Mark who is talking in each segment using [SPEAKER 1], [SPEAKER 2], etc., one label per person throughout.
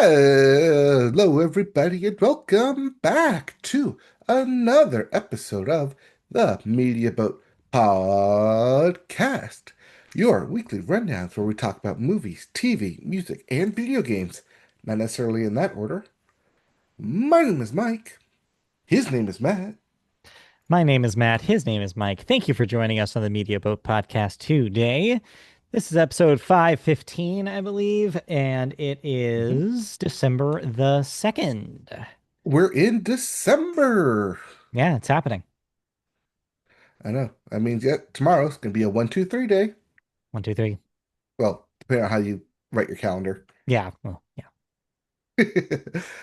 [SPEAKER 1] Hello, everybody, and welcome back to another episode of the Media Boat Podcast, your weekly rundowns where we talk about movies, TV, music, and video games. Not necessarily in that order. My name is Mike. His name is Matt.
[SPEAKER 2] My name is Matt. His name is Mike. Thank you for joining us on the Media Boat Podcast today. This is episode 515, I believe, and it
[SPEAKER 1] Mhm.
[SPEAKER 2] is December the 2nd.
[SPEAKER 1] We're in December.
[SPEAKER 2] Yeah, it's happening.
[SPEAKER 1] I know. That means, yeah, tomorrow's going to be a 1, 2, 3 day.
[SPEAKER 2] One, two, three.
[SPEAKER 1] Well, depending on how you write your calendar.
[SPEAKER 2] Yeah, well, yeah.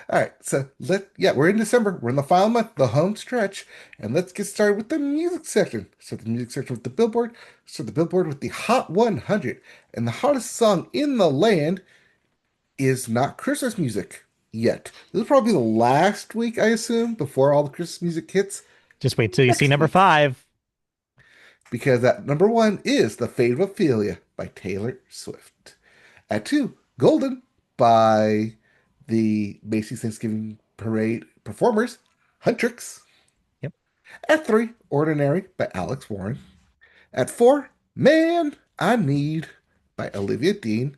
[SPEAKER 1] All right, so we're in December. We're in the final month, the home stretch, and let's get started with the music section. So the music section with the Billboard. So the Billboard with the Hot 100, and the hottest song in the land is not Christmas music yet. This will probably be the last week, I assume, before all the Christmas music hits
[SPEAKER 2] Just wait till you see
[SPEAKER 1] next
[SPEAKER 2] number
[SPEAKER 1] week,
[SPEAKER 2] five.
[SPEAKER 1] because at number one is "The Fate of Ophelia" by Taylor Swift. At two, "Golden" by the Macy's Thanksgiving Parade performers, Huntrix.
[SPEAKER 2] Yep.
[SPEAKER 1] At three, "Ordinary" by Alex Warren. At four, "Man I Need" by Olivia Dean.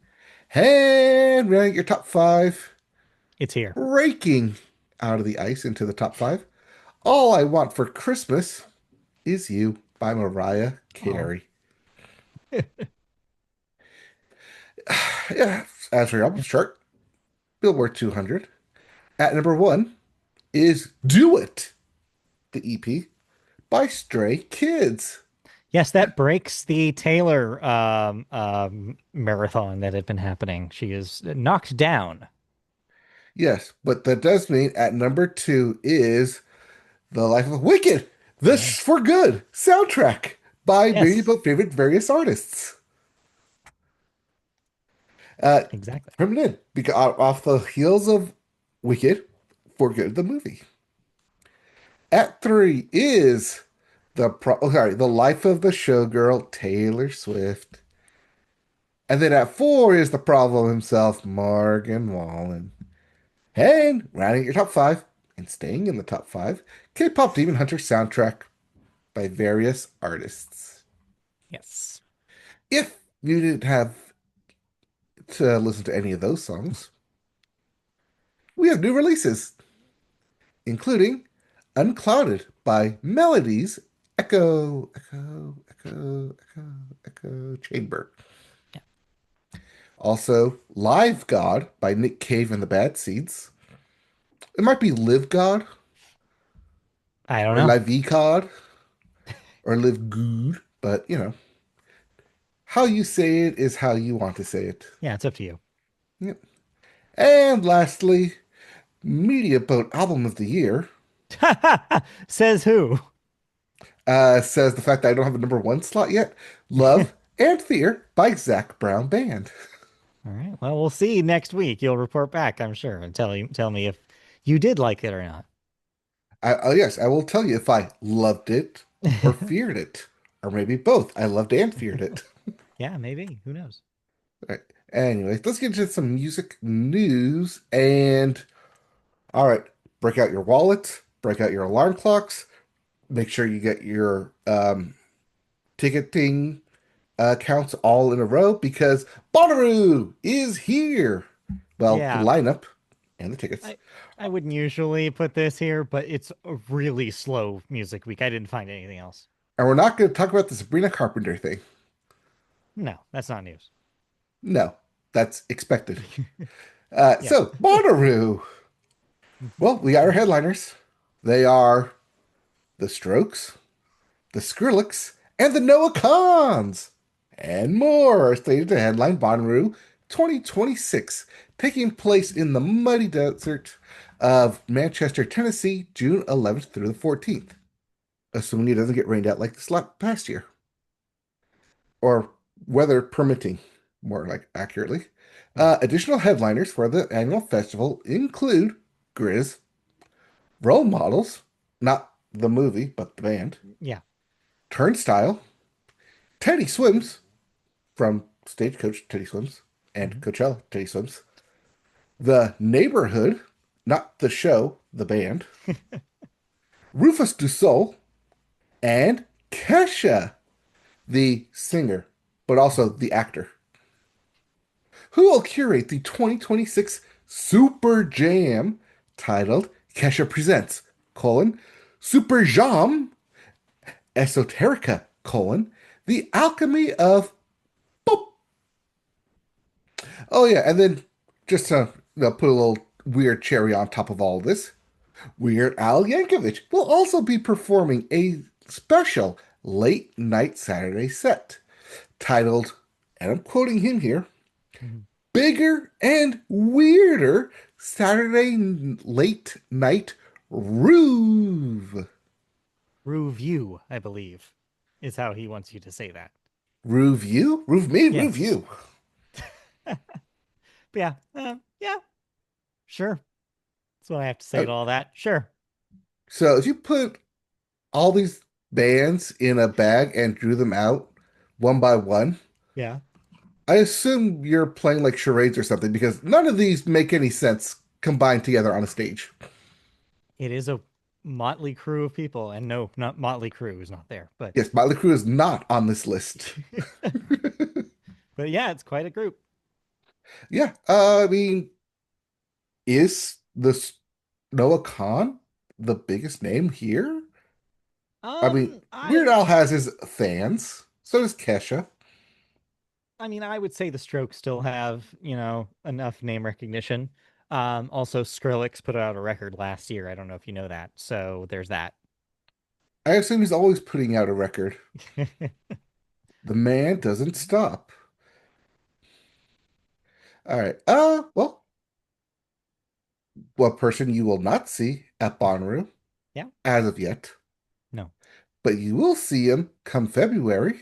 [SPEAKER 1] And rank your top five,
[SPEAKER 2] It's here.
[SPEAKER 1] breaking out of the ice into the top five. "All I Want for Christmas Is You" by Mariah
[SPEAKER 2] Oh.
[SPEAKER 1] Carey. Yeah, as for your album chart, Billboard 200. At number one is "Do It," the EP by Stray Kids.
[SPEAKER 2] Yes, that breaks the Taylor marathon that had been happening. She is knocked down.
[SPEAKER 1] Yes, but that does mean at number two is "The Life of Wicked,"
[SPEAKER 2] Yeah.
[SPEAKER 1] this for good soundtrack by many of
[SPEAKER 2] Yes,
[SPEAKER 1] my favorite various artists. Uh,
[SPEAKER 2] exactly.
[SPEAKER 1] Coming in because off the heels of Wicked, for good the movie. At three is the Life of the Showgirl, Taylor Swift. And then at four is the problem himself, Morgan Wallen. And rounding your top five and staying in the top five, K-pop Demon Hunter soundtrack by various artists.
[SPEAKER 2] Yes.
[SPEAKER 1] If you didn't have to listen to any of those songs, we have new releases, including "Unclouded" by Melodies Echo, Echo, Echo, Echo, Echo Chamber.
[SPEAKER 2] Yeah.
[SPEAKER 1] Also, "Live God" by Nick Cave and the Bad Seeds. It might be "Live God"
[SPEAKER 2] I don't
[SPEAKER 1] or
[SPEAKER 2] know.
[SPEAKER 1] "La Vie God" or "Live Good," but how you say it is how you want to say it.
[SPEAKER 2] Yeah, it's up to you.
[SPEAKER 1] Yep. And lastly, Media Boat Album of the Year
[SPEAKER 2] Says who?
[SPEAKER 1] says the fact that I don't have a number one slot yet. "Love and Fear" by Zach Brown Band.
[SPEAKER 2] All right. Well, we'll see next week. You'll report back, I'm sure, and tell me if you did like it or not.
[SPEAKER 1] Yes, I will tell you if I loved it or feared it, or maybe both. I loved and feared it.
[SPEAKER 2] Yeah, maybe. Who knows?
[SPEAKER 1] All right. Anyways, let's get into some music news. And all right, break out your wallets, break out your alarm clocks, make sure you get your ticketing counts all in a row because Bonnaroo is here. Well, the
[SPEAKER 2] Yeah,
[SPEAKER 1] lineup and the tickets.
[SPEAKER 2] I I wouldn't usually put this here, but it's a really slow music week. I didn't find anything else.
[SPEAKER 1] And we're not going to talk about the Sabrina Carpenter thing.
[SPEAKER 2] No, that's not news.
[SPEAKER 1] No, that's expected.
[SPEAKER 2] Yeah.
[SPEAKER 1] So, Bonnaroo. Well, we got our headliners. They are The Strokes, the Skrillex, and the Noah Kahans, and more are slated to headline Bonnaroo 2026, taking place in the muddy desert of Manchester, Tennessee, June 11th through the 14th, assuming it doesn't get rained out like this past year, or weather permitting, more like accurately.
[SPEAKER 2] Right.
[SPEAKER 1] Additional headliners for the annual festival include Grizz, Role Models, not the movie, but the band,
[SPEAKER 2] Yeah.
[SPEAKER 1] Turnstile, Teddy Swims from Stagecoach Teddy Swims and
[SPEAKER 2] Mhm.
[SPEAKER 1] Coachella Teddy Swims, The Neighborhood, not the show, the band, Rufus Du Sol, and Kesha, the singer, but also
[SPEAKER 2] Mhm.
[SPEAKER 1] the actor, who will curate the 2026 Super Jam titled Kesha Presents, Super Jam Esoterica, The Alchemy of Boop. Oh yeah, and then just to put a little weird cherry on top of all of this, Weird Al Yankovic will also be performing a special late night Saturday set titled, and I'm quoting him here,
[SPEAKER 2] Mhm.
[SPEAKER 1] Bigger and Weirder Saturday Late Night Roove.
[SPEAKER 2] Review, I believe, is how he wants you to say that.
[SPEAKER 1] Roove you? Roove me? Roove
[SPEAKER 2] Yes.
[SPEAKER 1] you.
[SPEAKER 2] But yeah, yeah, sure. That's what I have to say
[SPEAKER 1] Uh,
[SPEAKER 2] to all that. Sure.
[SPEAKER 1] So if you put all these bands in a bag and drew them out one by one,
[SPEAKER 2] Yeah.
[SPEAKER 1] I assume you're playing like charades or something because none of these make any sense combined together on a stage.
[SPEAKER 2] It is a motley crew of people. And no, not Motley Crue is not there. But
[SPEAKER 1] Yes, Motley Crue is not on this list.
[SPEAKER 2] but yeah, it's quite a group.
[SPEAKER 1] Yeah, I mean, is this Noah Kahan the biggest name here? I mean, Weird
[SPEAKER 2] I
[SPEAKER 1] Al has his fans, so does Kesha.
[SPEAKER 2] I mean, I would say the Strokes still have, enough name recognition. Also Skrillex put out a record last year. I don't know if you know that. So there's that.
[SPEAKER 1] I assume he's always putting out a record. The man doesn't stop. All right. Well, one person you will not see at Bonnaroo
[SPEAKER 2] Yeah.
[SPEAKER 1] as of yet,
[SPEAKER 2] No.
[SPEAKER 1] but you will see him come February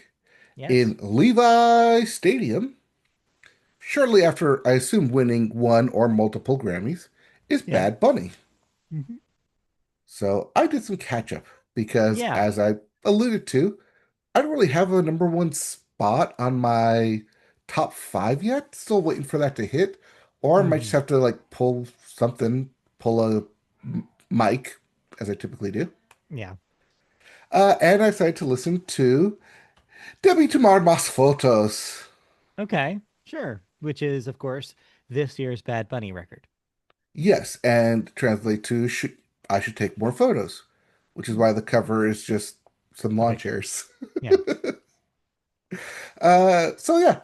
[SPEAKER 2] Yes.
[SPEAKER 1] in Levi Stadium, shortly after, I assume, winning one or multiple Grammys, is
[SPEAKER 2] Yeah.
[SPEAKER 1] Bad Bunny.
[SPEAKER 2] Mhm.
[SPEAKER 1] So I did some catch up because,
[SPEAKER 2] Yeah.
[SPEAKER 1] as I alluded to, I don't really have a number one spot on my top five yet. Still waiting for that to hit, or I might just
[SPEAKER 2] Hmm.
[SPEAKER 1] have to like pull a mic, as I typically do.
[SPEAKER 2] Yeah.
[SPEAKER 1] And I decided to listen to Debbie Tomar Mas Photos.
[SPEAKER 2] Okay. Sure. Which is, of course, this year's Bad Bunny record.
[SPEAKER 1] Yes, and translate to I should take more photos, which is why the cover is just some
[SPEAKER 2] A
[SPEAKER 1] lawn
[SPEAKER 2] picture.
[SPEAKER 1] chairs.
[SPEAKER 2] Yeah.
[SPEAKER 1] So yeah,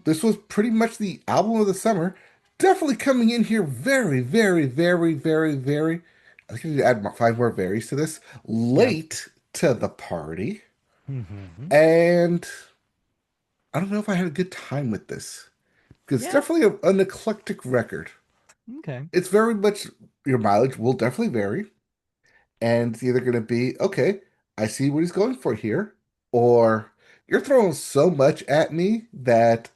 [SPEAKER 1] this was pretty much the album of the summer. Definitely coming in here very, very, very, very, very. I think I need to add five more varies to this.
[SPEAKER 2] Yeah.
[SPEAKER 1] Late to the party,
[SPEAKER 2] Hmm.
[SPEAKER 1] and I don't know if I had a good time with this because it's
[SPEAKER 2] Yeah.
[SPEAKER 1] definitely an eclectic record.
[SPEAKER 2] Okay.
[SPEAKER 1] It's very much your mileage will definitely vary, and it's either going to be okay. I see what he's going for here, or you're throwing so much at me that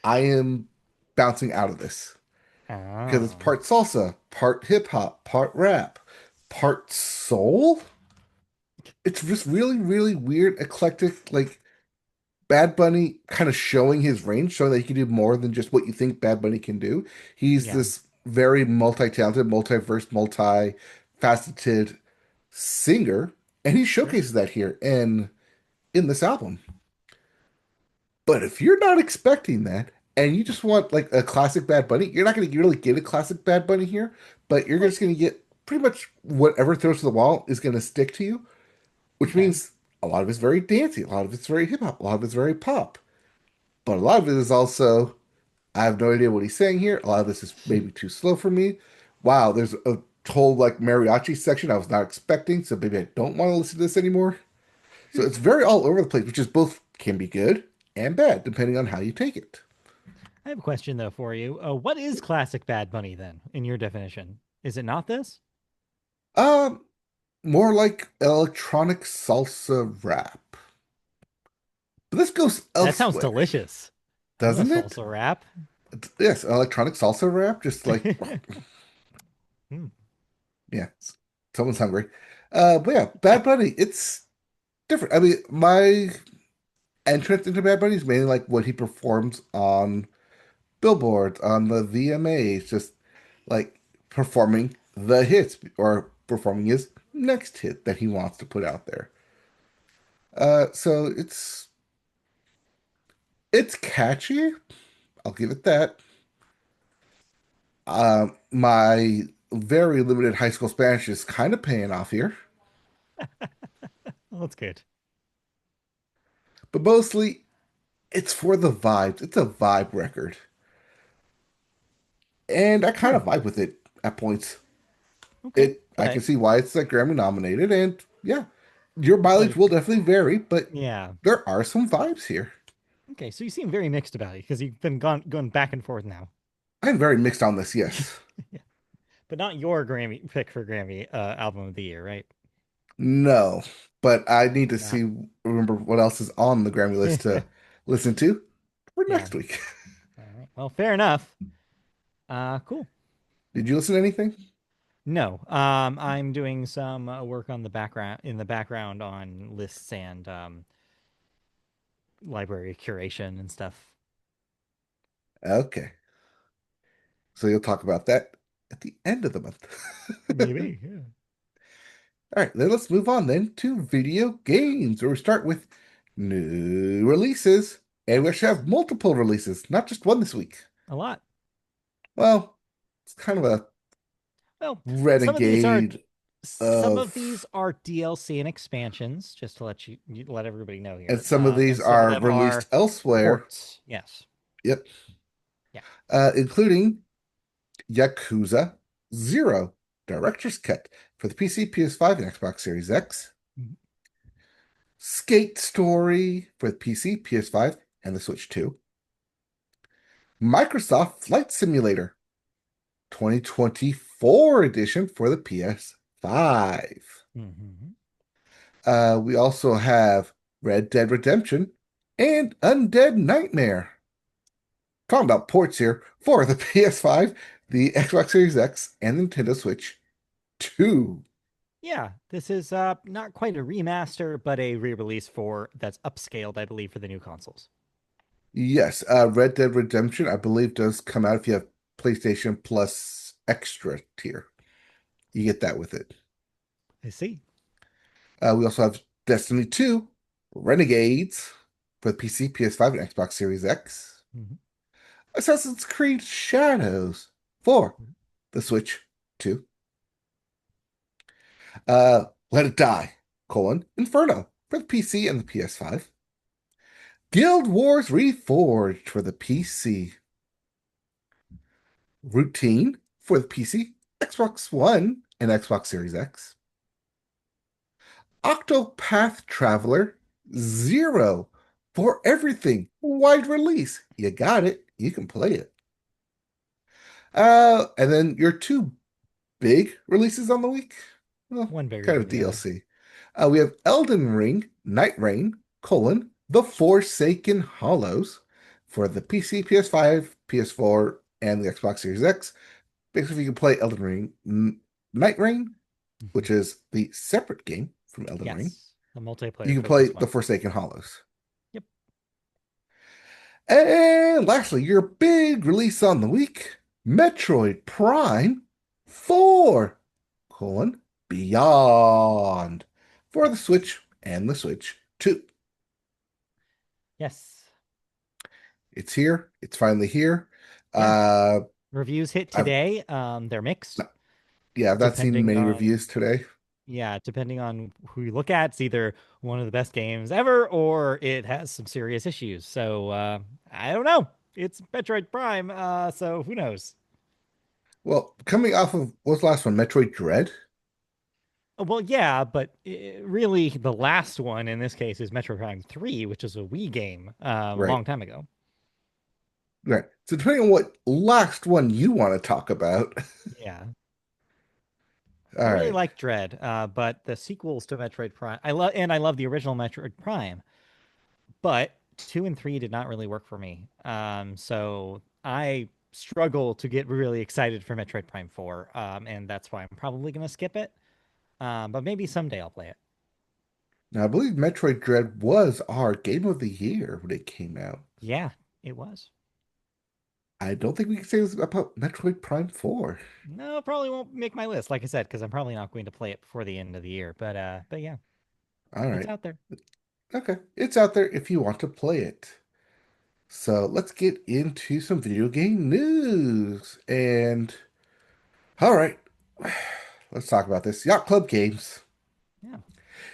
[SPEAKER 1] I am bouncing out of this because it's
[SPEAKER 2] Oh.
[SPEAKER 1] part salsa, part hip hop, part rap, part soul. It's just really, really weird, eclectic, like Bad Bunny kind of showing his range, showing that he can do more than just what you think Bad Bunny can do. He's
[SPEAKER 2] Yeah.
[SPEAKER 1] this very multi-talented, multiverse, multi-faceted singer, and he
[SPEAKER 2] Sure.
[SPEAKER 1] showcases that here and in this album. But if you're not expecting that and you just want like a classic Bad Bunny, you're not going to really get a classic Bad Bunny here, but you're
[SPEAKER 2] But
[SPEAKER 1] just going to get pretty much whatever throws to the wall is going to stick to you, which
[SPEAKER 2] okay.
[SPEAKER 1] means a lot of it's very dancey, a lot of it's very hip hop, a lot of it's very pop. But a lot of it is also, I have no idea what he's saying here. A lot of this is maybe too slow for me. Wow, there's a whole like mariachi section I was not expecting, so maybe I don't want to listen to this anymore. So it's very all over the place, which is both can be good and bad, depending on how you take it.
[SPEAKER 2] I have a question though for you. What is classic Bad Bunny then, in your definition? Is it not this?
[SPEAKER 1] Um, More like electronic salsa rap. But this goes
[SPEAKER 2] That sounds
[SPEAKER 1] elsewhere,
[SPEAKER 2] delicious. I love
[SPEAKER 1] doesn't it?
[SPEAKER 2] salsa rap.
[SPEAKER 1] Yes, electronic salsa rap, just like
[SPEAKER 2] Hmm.
[SPEAKER 1] yeah, someone's hungry. But yeah, Bad Bunny, it's different. I mean, my entrance into Bad Bunny is mainly like what he performs on billboards, on the VMAs, just like performing the hits or performing his next hit that he wants to put out there. So it's catchy. I'll give it that. My very limited high school Spanish is kind of paying off here,
[SPEAKER 2] Well, that's good.
[SPEAKER 1] but mostly it's for the vibes. It's a vibe record, and I kind of
[SPEAKER 2] True.
[SPEAKER 1] vibe with it at points.
[SPEAKER 2] Okay.
[SPEAKER 1] I can see why it's like Grammy nominated, and yeah, your
[SPEAKER 2] But
[SPEAKER 1] mileage will definitely vary, but
[SPEAKER 2] yeah.
[SPEAKER 1] there are some vibes here.
[SPEAKER 2] Okay, so you seem very mixed about it because you've been going back and forth now.
[SPEAKER 1] I'm very mixed on this, yes.
[SPEAKER 2] Yeah. But not your Grammy pick for Grammy album of the year, right?
[SPEAKER 1] No, but I need to
[SPEAKER 2] Not.
[SPEAKER 1] see, remember what else is on the Grammy list to listen to for
[SPEAKER 2] Yeah.
[SPEAKER 1] next week.
[SPEAKER 2] All right. Well, fair enough. Cool.
[SPEAKER 1] Did you listen to anything?
[SPEAKER 2] No, I'm doing some work on the background in the background on lists and library curation and stuff.
[SPEAKER 1] Okay. So you'll talk about that at the end of the month.
[SPEAKER 2] Maybe. Yeah.
[SPEAKER 1] All right, then let's move on then to video games, where we start with new releases. And we actually have multiple releases, not just one this week.
[SPEAKER 2] A lot.
[SPEAKER 1] Well, it's kind of a
[SPEAKER 2] Well, some of these are
[SPEAKER 1] renegade
[SPEAKER 2] some of these
[SPEAKER 1] of,
[SPEAKER 2] are DLC and expansions, just to let everybody know
[SPEAKER 1] and
[SPEAKER 2] here.
[SPEAKER 1] some of these
[SPEAKER 2] And some of
[SPEAKER 1] are
[SPEAKER 2] them
[SPEAKER 1] released
[SPEAKER 2] are
[SPEAKER 1] elsewhere.
[SPEAKER 2] ports. Yes.
[SPEAKER 1] Yep.
[SPEAKER 2] Yeah.
[SPEAKER 1] Including Yakuza Zero Director's Cut for the PC, PS5, and Xbox Series X.
[SPEAKER 2] Mhm.
[SPEAKER 1] Skate Story for the PC, PS5, and the Switch 2. Microsoft Flight Simulator 2024 edition for the PS5.
[SPEAKER 2] Mhm.
[SPEAKER 1] We also have Red Dead Redemption and Undead Nightmare. Talking about ports here for the PS5, the Xbox Series X, and Nintendo Switch 2.
[SPEAKER 2] Yeah, this is not quite a remaster, but a re-release for that's upscaled, I believe, for the new consoles.
[SPEAKER 1] Yes, Red Dead Redemption, I believe, does come out if you have PlayStation Plus Extra tier. You get that with it.
[SPEAKER 2] I see.
[SPEAKER 1] We also have Destiny 2, Renegades for the PC, PS5, and Xbox Series X.
[SPEAKER 2] Mhm.
[SPEAKER 1] Assassin's Creed Shadows for the Switch 2. Let It Die, Inferno for the PC and the PS5. Guild Wars Reforged for the PC. Routine for the PC, Xbox One, and Xbox Series X. Octopath Traveler Zero for everything. Wide release. You got it. You can play it. And then your two big releases on the week. Well,
[SPEAKER 2] One bigger
[SPEAKER 1] kind of
[SPEAKER 2] than the other.
[SPEAKER 1] DLC. We have Elden Ring, Night Rain, The Forsaken Hollows for the PC, PS5, PS4, and the Xbox Series X. Basically, you can play Elden Ring, Night Rain,
[SPEAKER 2] Mhm.
[SPEAKER 1] which is the separate game from Elden Ring.
[SPEAKER 2] Yes, the
[SPEAKER 1] You
[SPEAKER 2] multiplayer
[SPEAKER 1] can play
[SPEAKER 2] focused
[SPEAKER 1] The
[SPEAKER 2] one.
[SPEAKER 1] Forsaken Hollows.
[SPEAKER 2] Yep.
[SPEAKER 1] And lastly, your big release on the week, Metroid Prime 4, Beyond for the
[SPEAKER 2] Yes.
[SPEAKER 1] Switch and the Switch 2.
[SPEAKER 2] Yes.
[SPEAKER 1] It's here. It's finally here.
[SPEAKER 2] Yeah.
[SPEAKER 1] Uh,
[SPEAKER 2] Reviews hit
[SPEAKER 1] I've
[SPEAKER 2] today. They're mixed,
[SPEAKER 1] yeah, I've not seen
[SPEAKER 2] depending
[SPEAKER 1] many
[SPEAKER 2] on
[SPEAKER 1] reviews today.
[SPEAKER 2] yeah, depending on who you look at. It's either one of the best games ever or it has some serious issues. So I don't know. It's Metroid Prime, so who knows?
[SPEAKER 1] Well, coming off of what's the last one? Metroid Dread?
[SPEAKER 2] Well, yeah, but really, the last one in this case is Metroid Prime 3, which is a Wii game a
[SPEAKER 1] Right.
[SPEAKER 2] long time ago.
[SPEAKER 1] Right. So depending on what last one you want to talk about.
[SPEAKER 2] Yeah. I
[SPEAKER 1] All
[SPEAKER 2] really
[SPEAKER 1] right.
[SPEAKER 2] like Dread, but the sequels to Metroid Prime, I love the original Metroid Prime, but 2 and 3 did not really work for me. So I struggle to get really excited for Metroid Prime 4, and that's why I'm probably going to skip it. But maybe someday I'll play it.
[SPEAKER 1] Now, I believe Metroid Dread was our game of the year when it came out.
[SPEAKER 2] Yeah, it was.
[SPEAKER 1] I don't think we can say this about Metroid Prime 4.
[SPEAKER 2] No, probably won't make my list, like I said, because I'm probably not going to play it before the end of the year. But yeah,
[SPEAKER 1] All
[SPEAKER 2] it's
[SPEAKER 1] right.
[SPEAKER 2] out there.
[SPEAKER 1] Okay. It's out there if you want to play it. So let's get into some video game news. And all right, let's talk about this. Yacht Club Games
[SPEAKER 2] Yeah.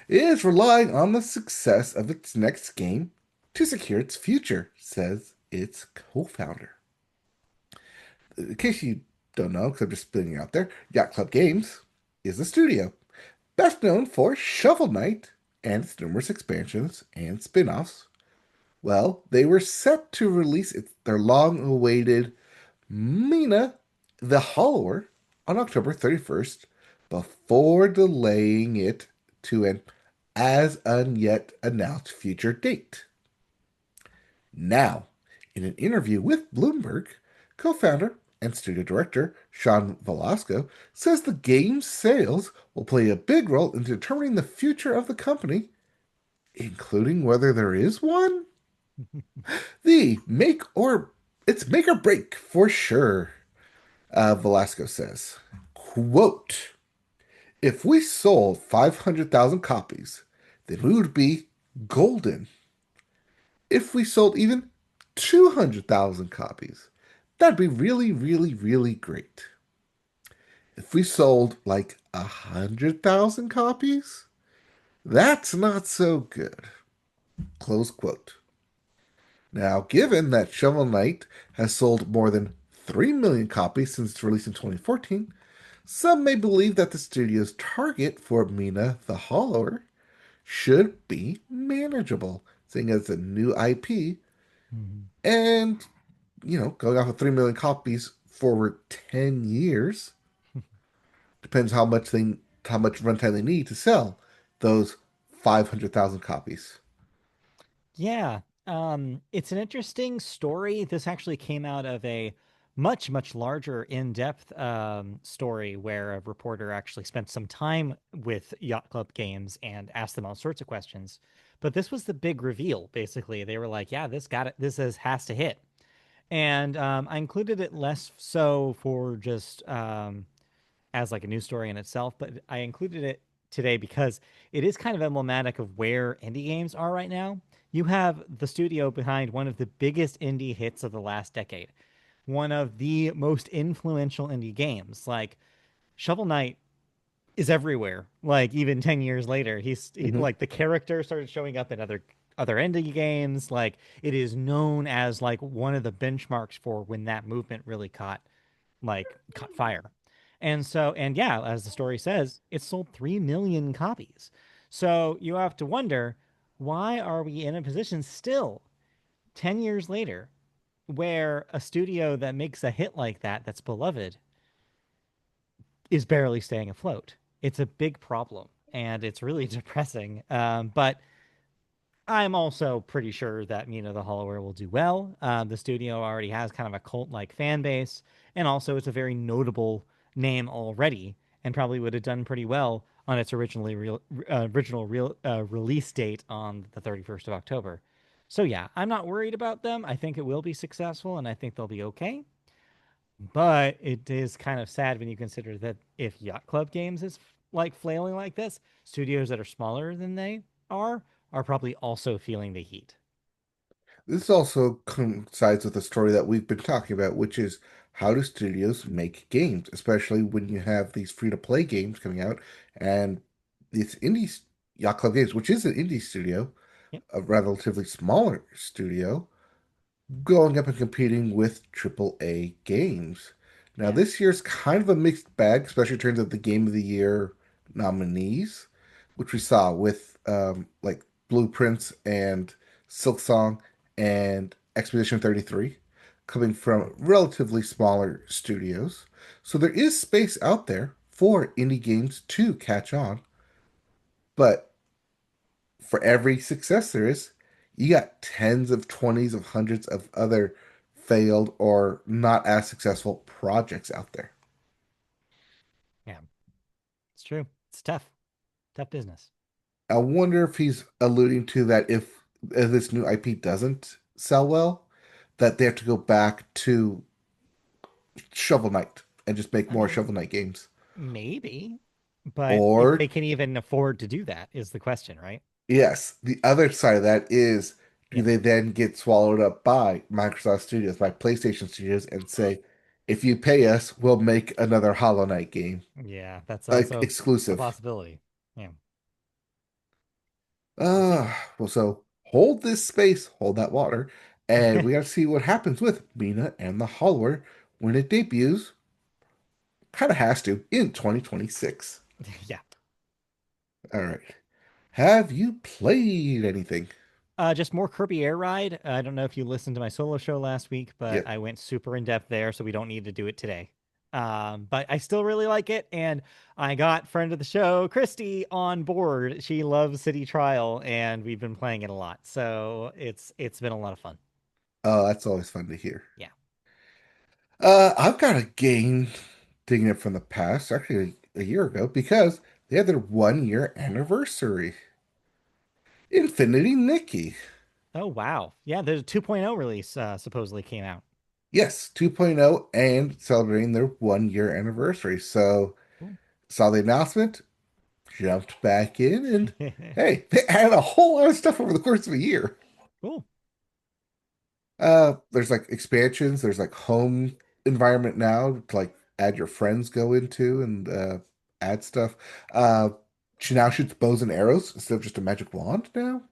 [SPEAKER 1] is relying on the success of its next game to secure its future, says its co-founder. In case you don't know, because I'm just spitting it out there, Yacht Club Games is a studio best known for Shovel Knight and its numerous expansions and spin-offs. Well, they were set to release their long-awaited Mina the Hollower on October 31st before delaying it to an as unyet announced future date. Now, in an interview with Bloomberg, co founder and studio director Sean Velasco says the game's sales will play a big role in determining the future of the company, including whether there is one. The make or It's make or break for sure, Velasco says. Quote, if we sold 500,000 copies, then we would be golden. If we sold even 200,000 copies, that'd be really, really, really great. If we sold like 100,000 copies, that's not so good. Close quote. Now, given that Shovel Knight has sold more than 3 million copies since its release in 2014, some may believe that the studio's target for Mina the Hollower should be manageable, seeing as a new IP
[SPEAKER 2] Mhm.
[SPEAKER 1] and, going off of 3 million copies for 10 years depends how much runtime they need to sell those 500,000 copies.
[SPEAKER 2] Yeah, it's an interesting story. This actually came out of a much, much larger, in-depth story where a reporter actually spent some time with Yacht Club Games and asked them all sorts of questions. But this was the big reveal, basically. They were like, "Yeah, this got it. Has to hit." And I included it less so for just as like a news story in itself, but I included it today because it is kind of emblematic of where indie games are right now. You have the studio behind one of the biggest indie hits of the last decade, one of the most influential indie games. Like Shovel Knight is everywhere. Like even 10 years later,
[SPEAKER 1] Hmm.
[SPEAKER 2] like the character started showing up in other indie games. Like it is known as like one of the benchmarks for when that movement really caught fire. And yeah, as the story says, it sold 3 million copies. So you have to wonder, why are we in a position still 10 years later where a studio that makes a hit like that, that's beloved, is barely staying afloat? It's a big problem and it's really depressing. But I'm also pretty sure that Mina the Hollower will do well. The studio already has kind of a cult-like fan base, and also it's a very notable name already, and probably would have done pretty well on its release date on the 31st of October. So yeah, I'm not worried about them. I think it will be successful, and I think they'll be okay. But it is kind of sad when you consider that if Yacht Club Games is like flailing like this, studios that are smaller than they are probably also feeling the heat.
[SPEAKER 1] This also coincides with the story that we've been talking about, which is how do studios make games, especially when you have these free-to-play games coming out and these indie Yacht Club Games, which is an indie studio,
[SPEAKER 2] Yep.
[SPEAKER 1] a relatively smaller studio, going up and competing with AAA games. Now,
[SPEAKER 2] Yeah.
[SPEAKER 1] this year's kind of a mixed bag, especially in terms of the Game of the Year nominees, which we saw with like Blueprints and Silksong and Expedition 33 coming from relatively smaller studios. So there is space out there for indie games to catch on, but for every success there is, you got tens of twenties of hundreds of other failed or not as successful projects out there.
[SPEAKER 2] Yeah. It's true. It's tough. Tough business.
[SPEAKER 1] I wonder if he's alluding to that if this new IP doesn't sell well, that they have to go back to Shovel Knight and just make
[SPEAKER 2] I
[SPEAKER 1] more
[SPEAKER 2] mean,
[SPEAKER 1] Shovel Knight games.
[SPEAKER 2] maybe, but if
[SPEAKER 1] Or
[SPEAKER 2] they can even afford to do that is the question, right?
[SPEAKER 1] yes, the other side of that is do
[SPEAKER 2] Yep.
[SPEAKER 1] they then get swallowed up by Microsoft Studios, by PlayStation Studios, and say, if you pay us, we'll make another Hollow Knight game,
[SPEAKER 2] Yeah, that's
[SPEAKER 1] like
[SPEAKER 2] also a
[SPEAKER 1] exclusive.
[SPEAKER 2] possibility. Yeah, we'll see.
[SPEAKER 1] Uh, well, so hold this space, hold that water, and we got to see what happens with Mina and the Hollower when it debuts. Kind of has to in 2026.
[SPEAKER 2] Yeah.
[SPEAKER 1] All right. Have you played anything?
[SPEAKER 2] Just more Kirby Air Ride. I don't know if you listened to my solo show last week, but
[SPEAKER 1] Yep.
[SPEAKER 2] I went super in depth there, so we don't need to do it today. But I still really like it, and I got friend of the show, Christy, on board. She loves City Trial, and we've been playing it a lot, so it's been a lot of fun.
[SPEAKER 1] Oh, that's always fun to hear.
[SPEAKER 2] Yeah.
[SPEAKER 1] I've got a game digging it from the past, actually a year ago, because they had their 1 year anniversary. Infinity Nikki.
[SPEAKER 2] Oh wow. Yeah, the 2.0 release supposedly came out.
[SPEAKER 1] Yes, 2.0 and celebrating their 1 year anniversary. So
[SPEAKER 2] Cool.
[SPEAKER 1] saw the announcement, jumped back in, and hey, they added a whole lot of stuff over the course of a year.
[SPEAKER 2] Cool.
[SPEAKER 1] There's like expansions, there's like home environment now to like add your friends go into and add stuff. Uh she now shoots bows and arrows instead of just a magic wand now.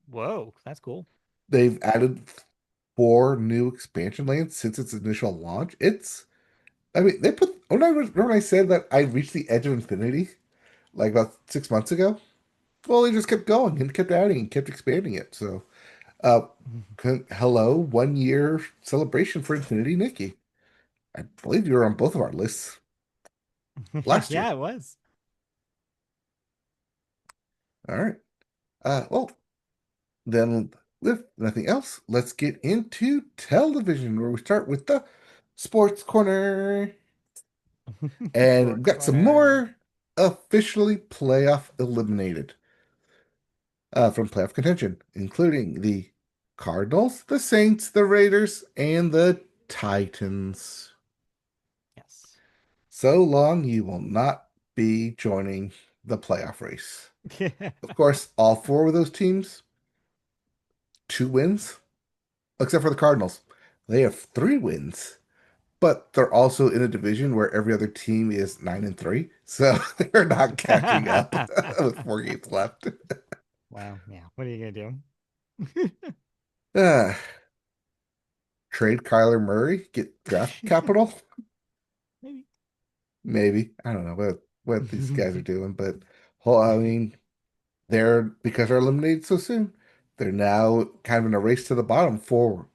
[SPEAKER 2] Whoa, that's cool.
[SPEAKER 1] They've added 4 new expansion lanes since its initial launch. I mean, they put remember when I said that I reached the edge of infinity like about 6 months ago? Well, they just kept going and kept adding and kept expanding it. So uh hello, 1 year celebration for Infinity Nikki. I believe you were on both of our lists last
[SPEAKER 2] Yeah,
[SPEAKER 1] year.
[SPEAKER 2] it was.
[SPEAKER 1] All right. Well, then, with nothing else, let's get into television, where we start with the sports corner. And we've
[SPEAKER 2] Sports
[SPEAKER 1] got some
[SPEAKER 2] corner.
[SPEAKER 1] more officially playoff eliminated from playoff contention, including the Cardinals, the Saints, the Raiders, and the Titans.
[SPEAKER 2] Yes.
[SPEAKER 1] So long you will not be joining the playoff race. Of course, all 4 of those teams, 2 wins, except for the Cardinals. They have 3 wins, but they're also in a division where every other team is 9-3, so they're not catching up with 4 games left.
[SPEAKER 2] Wow. Yeah. What are you gonna do?
[SPEAKER 1] Uh, Trade Kyler Murray, get draft capital,
[SPEAKER 2] Maybe.
[SPEAKER 1] maybe. I don't know what these guys are doing, but well, I mean, they're because they're eliminated so soon. They're now kind of in a race to the bottom for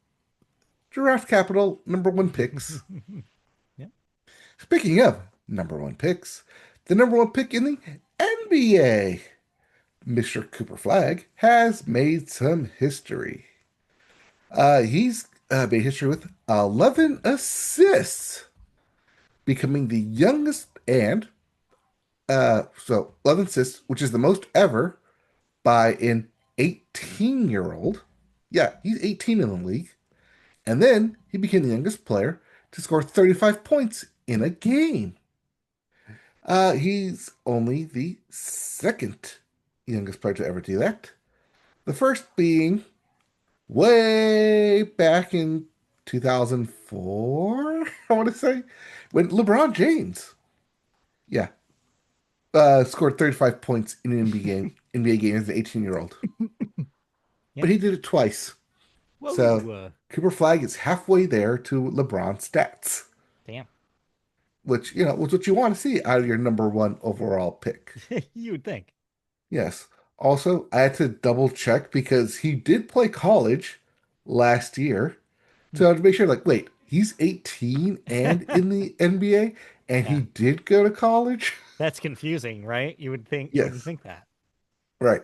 [SPEAKER 1] draft capital, #1 picks.
[SPEAKER 2] Yep.
[SPEAKER 1] Speaking of #1 picks, the #1 pick in the NBA, Mr. Cooper Flag, has made some history. He's made history with 11 assists, becoming the youngest and so 11 assists, which is the most ever by an 18-year-old. Yeah, he's 18 in the league. And then he became the youngest player to score 35 points in a game. He's only the second youngest player to ever do that. The first being way back in 2004, I want to say, when LeBron James, yeah, scored 35 points in an NBA game as an 18-year-old. But
[SPEAKER 2] Yep.
[SPEAKER 1] he did it twice. So
[SPEAKER 2] Whoa.
[SPEAKER 1] Cooper Flag is halfway there to LeBron's stats,
[SPEAKER 2] Damn.
[SPEAKER 1] which, was what you want to see out of your #1 overall pick.
[SPEAKER 2] You would think.
[SPEAKER 1] Yes. Also, I had to double check because he did play college last year.
[SPEAKER 2] Hmm.
[SPEAKER 1] So I had to make sure, like, wait, he's 18 and in the NBA, and he
[SPEAKER 2] Yeah.
[SPEAKER 1] did go to college?
[SPEAKER 2] That's confusing, right? You wouldn't
[SPEAKER 1] Yes.
[SPEAKER 2] think that.
[SPEAKER 1] Right.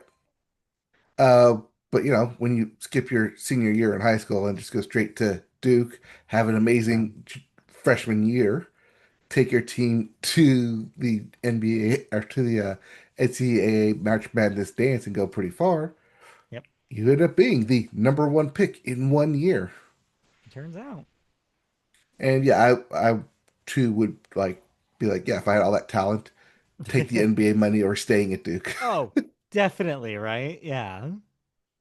[SPEAKER 1] Uh, but when you skip your senior year in high school and just go straight to Duke, have an
[SPEAKER 2] Yeah.
[SPEAKER 1] amazing freshman year, take your team to the NBA or to the NCAA March Madness dance and go pretty far,
[SPEAKER 2] Yep.
[SPEAKER 1] you end up being the #1 pick in 1 year.
[SPEAKER 2] Turns out.
[SPEAKER 1] And yeah, I too would like be like, yeah, if I had all that talent, take the NBA money or staying at Duke.
[SPEAKER 2] Oh, definitely, right? Yeah.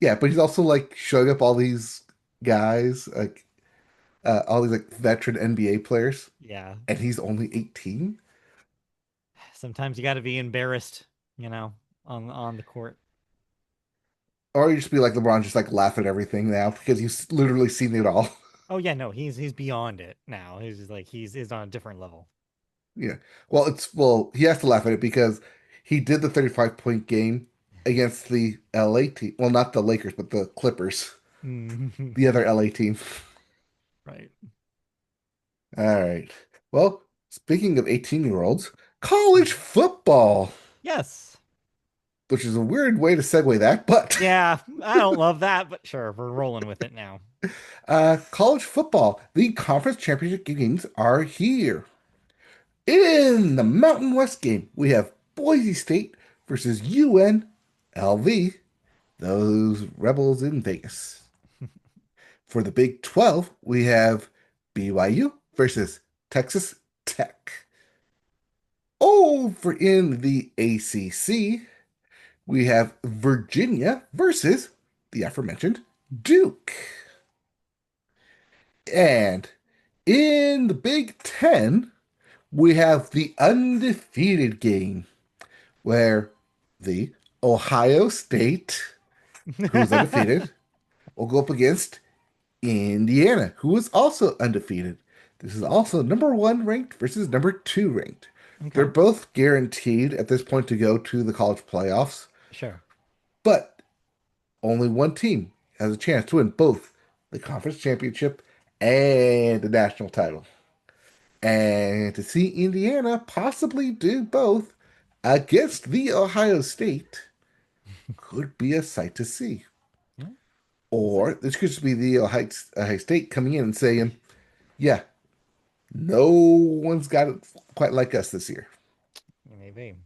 [SPEAKER 1] Yeah, but he's also like showing up all these guys, like all these like veteran NBA players,
[SPEAKER 2] Yeah.
[SPEAKER 1] and he's only 18.
[SPEAKER 2] Sometimes you got to be embarrassed, on the court.
[SPEAKER 1] Or you just be like LeBron, just like laugh at everything now because he's literally seen it all.
[SPEAKER 2] Oh yeah, no, he's beyond it now. He's just like he's on a different level.
[SPEAKER 1] Yeah. Well, he has to laugh at it because he did the 35-point game against the LA team. Well, not the Lakers, but the Clippers,
[SPEAKER 2] Mhm.
[SPEAKER 1] the other LA team.
[SPEAKER 2] Right.
[SPEAKER 1] All right. Well, speaking of 18-year-olds, college football,
[SPEAKER 2] Yes.
[SPEAKER 1] which is a weird way to segue that, but
[SPEAKER 2] Yeah, I don't love that, but sure, we're rolling with it now.
[SPEAKER 1] college football, the conference championship games are here. In the Mountain West game, we have Boise State versus UNLV, those Rebels in Vegas. For the Big 12, we have BYU versus Texas Tech. Over in the ACC, we have Virginia versus the aforementioned Duke. And in the Big 10, we have the undefeated game where the Ohio State, who's undefeated, will go up against Indiana, who is also undefeated. This is also number one ranked versus number two ranked. They're
[SPEAKER 2] Okay,
[SPEAKER 1] both guaranteed at this point to go to the college playoffs,
[SPEAKER 2] sure.
[SPEAKER 1] but only one team has a chance to win both the conference championship and the national title. And to see Indiana possibly do both against the Ohio State could be a sight to see.
[SPEAKER 2] Yeah, we'll see.
[SPEAKER 1] Or this could just be the Ohio State coming in and saying, yeah, no one's got it quite like us this year.
[SPEAKER 2] Maybe.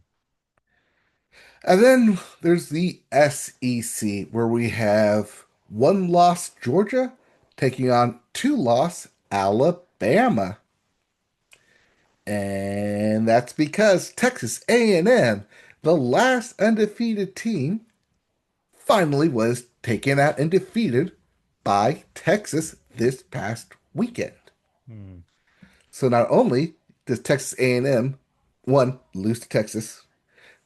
[SPEAKER 1] And then there's the SEC, where we have one loss Georgia taking on two loss Alabama. And that's because Texas A&M, the last undefeated team, finally was taken out and defeated by Texas this past weekend.
[SPEAKER 2] Hmm.
[SPEAKER 1] So not only does Texas A&M one lose to Texas,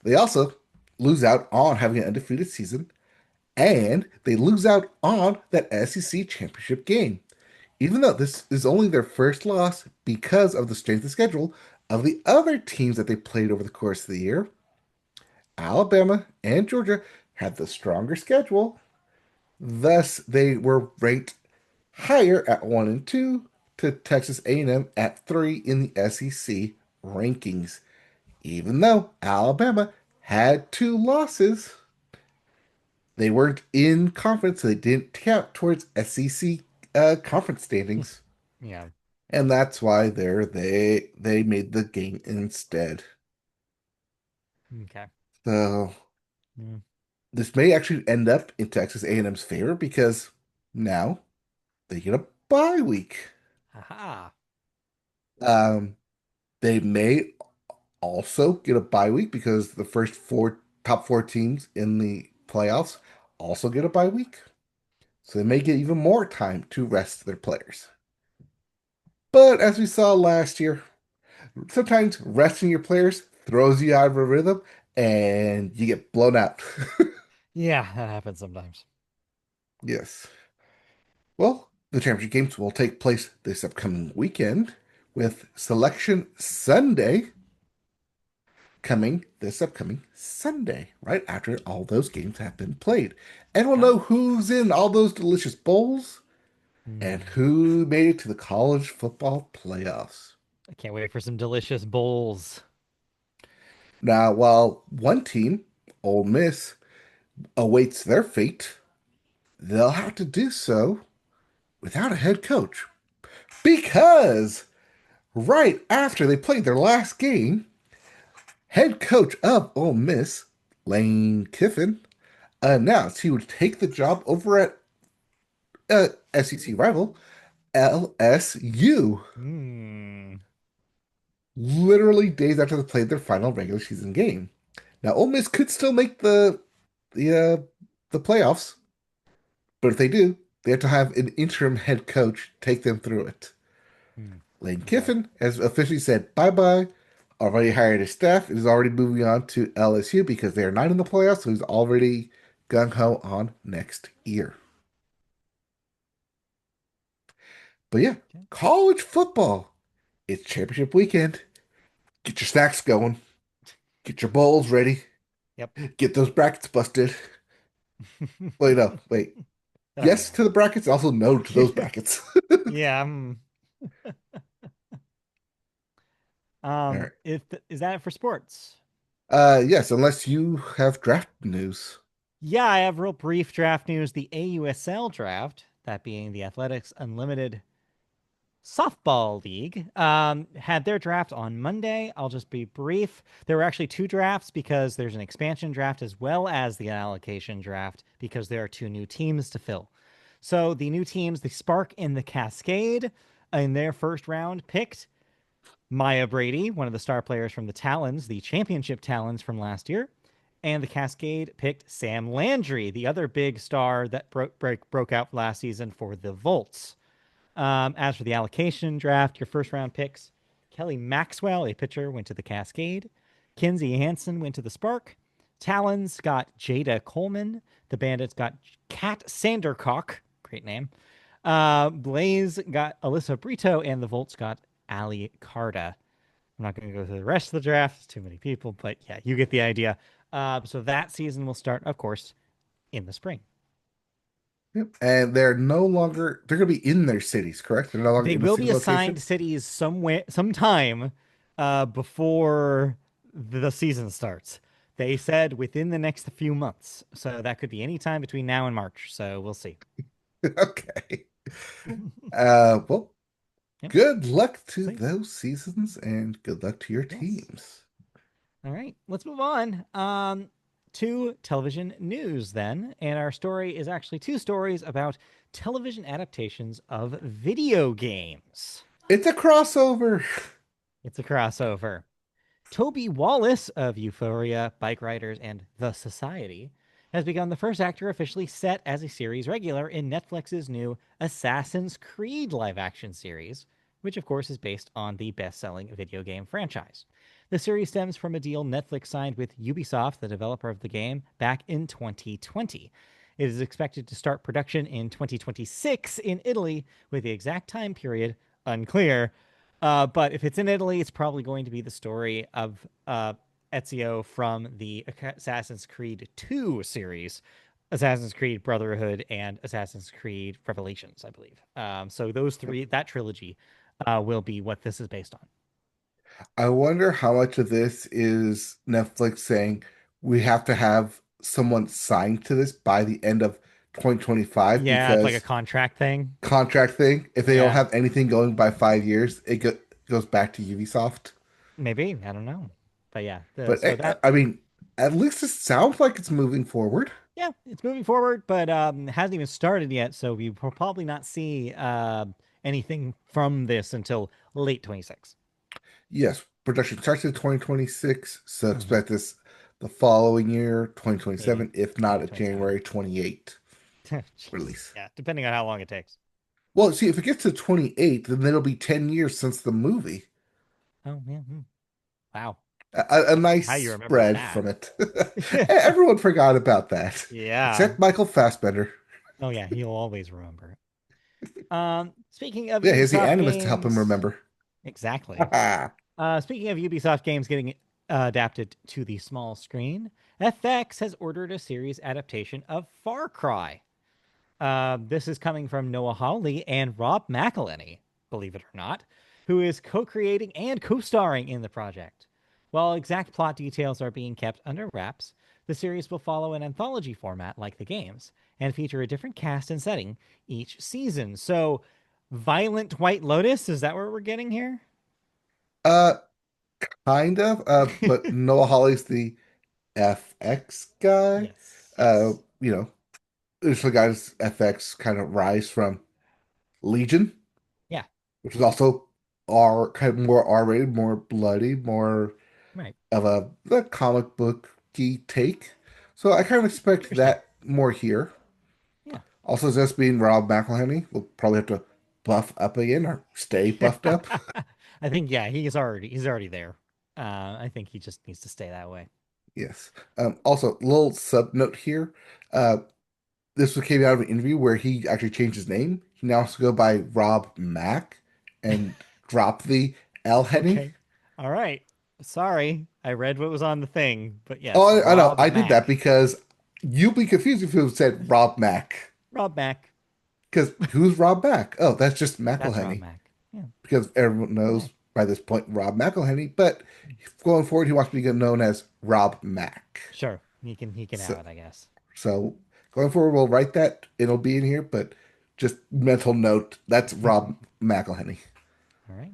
[SPEAKER 1] they also lose out on having an undefeated season, and they lose out on that SEC championship game. Even though this is only their first loss because of the strength of schedule of the other teams that they played over the course of the year, Alabama and Georgia had the stronger schedule. Thus, they were ranked higher at 1 and 2 to Texas A&M at 3 in the SEC rankings. Even though Alabama had two losses, they weren't in conference, so they didn't count towards SEC conference standings,
[SPEAKER 2] Yeah.
[SPEAKER 1] and that's why they made the game instead.
[SPEAKER 2] Okay.
[SPEAKER 1] So
[SPEAKER 2] Mm.
[SPEAKER 1] this may actually end up in Texas A&M's favor because now they get a bye week.
[SPEAKER 2] Aha.
[SPEAKER 1] Um, they may also get a bye week because the first four top four teams in the playoffs also get a bye week. So they may get even more time to rest their players. But as we saw last year, sometimes resting your players throws you out of a rhythm and you get blown out.
[SPEAKER 2] Yeah, that happens sometimes.
[SPEAKER 1] Yes. Well, the championship games will take place this upcoming weekend with Selection Sunday coming this upcoming Sunday, right after all those games have been played. And we'll
[SPEAKER 2] Okay.
[SPEAKER 1] know who's in all those delicious bowls and
[SPEAKER 2] Hmm.
[SPEAKER 1] who made it to the college football playoffs.
[SPEAKER 2] I can't wait for some delicious bowls.
[SPEAKER 1] Now, while one team, Ole Miss, awaits their fate, they'll have to do so without a head coach. Because right after they played their last game, head coach of Ole Miss, Lane Kiffin, announced he would take the job over at SEC rival LSU.
[SPEAKER 2] Hmm.
[SPEAKER 1] Literally days after they played their final regular season game. Now, Ole Miss could still make the the playoffs, but if they do, they have to have an interim head coach take them through it.
[SPEAKER 2] Hmm.
[SPEAKER 1] Lane
[SPEAKER 2] Okay.
[SPEAKER 1] Kiffin has officially said bye bye. Already hired his staff. Is already moving on to LSU because they are not in the playoffs. So he's already gung ho on next year. But yeah,
[SPEAKER 2] Okay.
[SPEAKER 1] college football. It's championship weekend. Get your snacks going. Get your bowls ready.
[SPEAKER 2] Yep.
[SPEAKER 1] Get those brackets busted. Wait, no, wait.
[SPEAKER 2] Oh
[SPEAKER 1] Yes
[SPEAKER 2] yeah.
[SPEAKER 1] to the brackets, also no to those brackets.
[SPEAKER 2] Yeah.
[SPEAKER 1] All right.
[SPEAKER 2] Is that it for sports?
[SPEAKER 1] Yes, unless you have draft news.
[SPEAKER 2] Yeah, I have real brief draft news. The AUSL draft, that being the Athletics Unlimited Softball League, had their draft on Monday. I'll just be brief. There were actually two drafts because there's an expansion draft as well as the allocation draft because there are two new teams to fill. So the new teams, the Spark and the Cascade, in their first round picked Maya Brady, one of the star players from the Talons, the championship Talons from last year. And the Cascade picked Sam Landry, the other big star that broke out last season for the Volts. As for the allocation draft, your first round picks Kelly Maxwell, a pitcher, went to the Cascade. Kinsey Hansen went to the Spark. Talons got Jada Coleman. The Bandits got Kat Sandercock. Great name. Blaze got Alyssa Brito, and the Volts got Ali Carda. I'm not going to go through the rest of the draft. It's too many people, but yeah, you get the idea. So that season will start, of course, in the spring.
[SPEAKER 1] Yep. And they're going to be in their cities, correct? They're no longer
[SPEAKER 2] They
[SPEAKER 1] in the
[SPEAKER 2] will
[SPEAKER 1] city
[SPEAKER 2] be assigned
[SPEAKER 1] location.
[SPEAKER 2] cities sometime before the season starts. They said within the next few months. So that could be any time between now and March. So we'll see.
[SPEAKER 1] Okay. Well,
[SPEAKER 2] Yep,
[SPEAKER 1] good luck
[SPEAKER 2] we'll
[SPEAKER 1] to
[SPEAKER 2] see.
[SPEAKER 1] those seasons and good luck to your
[SPEAKER 2] Yes.
[SPEAKER 1] teams.
[SPEAKER 2] All right, let's move on to television news then. And our story is actually two stories about television adaptations of video games.
[SPEAKER 1] It's a crossover.
[SPEAKER 2] It's a crossover. Toby Wallace of Euphoria, Bike Riders, and The Society has become the first actor officially set as a series regular in Netflix's new Assassin's Creed live action series, which of course is based on the best selling video game franchise. The series stems from a deal Netflix signed with Ubisoft, the developer of the game, back in 2020. It is expected to start production in 2026 in Italy, with the exact time period unclear. But if it's in Italy, it's probably going to be the story of Ezio from the Assassin's Creed 2 series, Assassin's Creed Brotherhood and Assassin's Creed Revelations, I believe. So those three, that trilogy, will be what this is based on.
[SPEAKER 1] I wonder how much of this is Netflix saying we have to have someone signed to this by the end of 2025
[SPEAKER 2] Yeah, it's like a
[SPEAKER 1] because
[SPEAKER 2] contract thing.
[SPEAKER 1] contract thing. If they don't
[SPEAKER 2] Yeah,
[SPEAKER 1] have anything going by 5 years, goes back to Ubisoft.
[SPEAKER 2] maybe. I don't know. But yeah,
[SPEAKER 1] But
[SPEAKER 2] so that
[SPEAKER 1] I mean, at least it sounds like it's moving forward.
[SPEAKER 2] yeah, it's moving forward, but hasn't even started yet. So we will probably not see anything from this until late 26.
[SPEAKER 1] Yes, production starts in 2026, so
[SPEAKER 2] Mm-hmm.
[SPEAKER 1] expect this the following year,
[SPEAKER 2] Maybe
[SPEAKER 1] 2027, if not a
[SPEAKER 2] 2027.
[SPEAKER 1] January 28
[SPEAKER 2] Jeez.
[SPEAKER 1] release.
[SPEAKER 2] Yeah, depending on how long it takes.
[SPEAKER 1] Well, see, if it gets to 28, then it'll be 10 years since the movie.
[SPEAKER 2] Oh, yeah. Wow.
[SPEAKER 1] A nice
[SPEAKER 2] How you remember
[SPEAKER 1] spread
[SPEAKER 2] that?
[SPEAKER 1] from it. Everyone forgot about that,
[SPEAKER 2] Yeah.
[SPEAKER 1] except Michael Fassbender.
[SPEAKER 2] Oh, yeah. He'll always remember it. Speaking of
[SPEAKER 1] Yeah, he has the
[SPEAKER 2] Ubisoft
[SPEAKER 1] Animus to help him
[SPEAKER 2] games,
[SPEAKER 1] remember.
[SPEAKER 2] exactly. Speaking of Ubisoft games getting adapted to the small screen, FX has ordered a series adaptation of Far Cry. This is coming from Noah Hawley and Rob McElhenney, believe it or not, who is co-creating and co-starring in the project. While exact plot details are being kept under wraps, the series will follow an anthology format like the games and feature a different cast and setting each season. So, Violent White Lotus, is that what we're getting here?
[SPEAKER 1] uh, kind of. But Noah Hawley's the FX guy.
[SPEAKER 2] Yes,
[SPEAKER 1] Uh,
[SPEAKER 2] yes.
[SPEAKER 1] you know, this the guy's FX kind of rise from Legion. which is also R kind of more R-rated, more bloody, more
[SPEAKER 2] Right.
[SPEAKER 1] of a comic book-y take. So I kind of expect
[SPEAKER 2] Interesting.
[SPEAKER 1] that more here.
[SPEAKER 2] Yeah.
[SPEAKER 1] Also, just being Rob McElhenney, we'll probably have to buff up again or stay buffed up.
[SPEAKER 2] I think yeah, he's already there. I think he just needs to stay that way.
[SPEAKER 1] Yes. Also, little sub note here. Uh, this came out of an interview where he actually changed his name. He now has to go by Rob Mack and drop the L Henny.
[SPEAKER 2] Okay. All right. Sorry, I read what was on the thing, but yes,
[SPEAKER 1] Oh, I know.
[SPEAKER 2] Rob
[SPEAKER 1] I did that
[SPEAKER 2] Mack.
[SPEAKER 1] because you'd be confused if it said Rob Mack.
[SPEAKER 2] Rob Mack.
[SPEAKER 1] Because who's Rob Mack? Oh, that's just
[SPEAKER 2] That's Rob
[SPEAKER 1] McElhenney.
[SPEAKER 2] Mack. Yeah.
[SPEAKER 1] Because everyone knows
[SPEAKER 2] Okay.
[SPEAKER 1] by this point Rob McElhenney. But going forward, he wants to be known as Rob Mack.
[SPEAKER 2] Sure. He can
[SPEAKER 1] So,
[SPEAKER 2] have it, I guess.
[SPEAKER 1] so going forward, we'll write that. It'll be in here, but just mental note that's Rob McElhenney.
[SPEAKER 2] All right.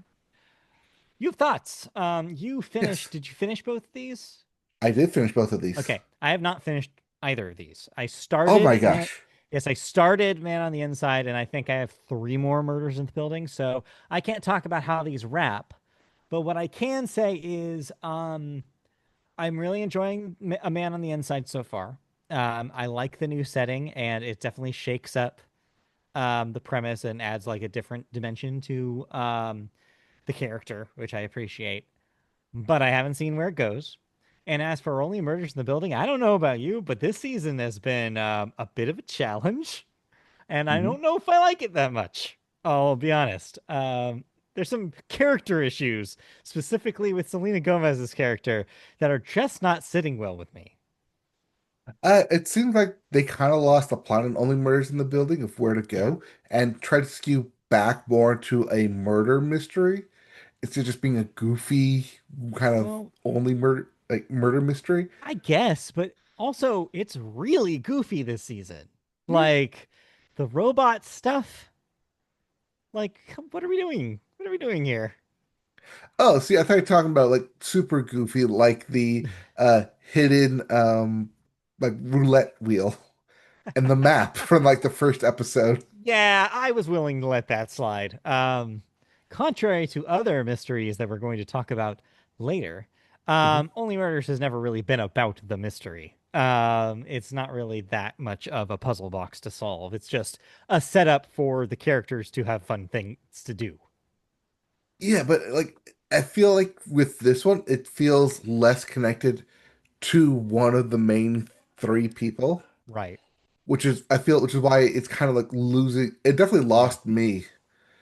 [SPEAKER 2] You have thoughts. You
[SPEAKER 1] Yes,
[SPEAKER 2] finished. Did you finish both of these?
[SPEAKER 1] I did finish both of these.
[SPEAKER 2] Okay. I have not finished either of these. I
[SPEAKER 1] Oh my
[SPEAKER 2] started Man.
[SPEAKER 1] gosh.
[SPEAKER 2] Yes, I started Man on the Inside, and I think I have three more murders in the building. So I can't talk about how these wrap. But what I can say is, I'm really enjoying A Man on the Inside so far. I like the new setting, and it definitely shakes up the premise and adds like a different dimension to the character, which I appreciate. But I haven't seen where it goes. And as for Only Murders in the Building, I don't know about you, but this season has been a bit of a challenge, and I
[SPEAKER 1] Mhm.
[SPEAKER 2] don't know if I like it that much. I'll be honest. There's some character issues, specifically with Selena Gomez's character, that are just not sitting well with me.
[SPEAKER 1] It seems like they kind of lost the plot on Only Murders in the Building of where to
[SPEAKER 2] Yeah.
[SPEAKER 1] go and tried to skew back more to a murder mystery instead of just being a goofy kind of
[SPEAKER 2] Well,
[SPEAKER 1] only murder mystery.
[SPEAKER 2] I guess, but also it's really goofy this season.
[SPEAKER 1] Yeah.
[SPEAKER 2] Like the robot stuff. Like, what are we doing? What are we doing here?
[SPEAKER 1] Oh, see, I thought you were talking about like super goofy, like the hidden like roulette wheel and the map from like the first episode.
[SPEAKER 2] Yeah, I was willing to let that slide. Contrary to other mysteries that we're going to talk about later,
[SPEAKER 1] Mhm.
[SPEAKER 2] Only Murders has never really been about the mystery. It's not really that much of a puzzle box to solve. It's just a setup for the characters to have fun things to do.
[SPEAKER 1] Yeah, but like I feel like with this one, it feels less connected to one of the main three people,
[SPEAKER 2] Right.
[SPEAKER 1] which is why it's kind of like losing. It definitely
[SPEAKER 2] Yeah.
[SPEAKER 1] lost me.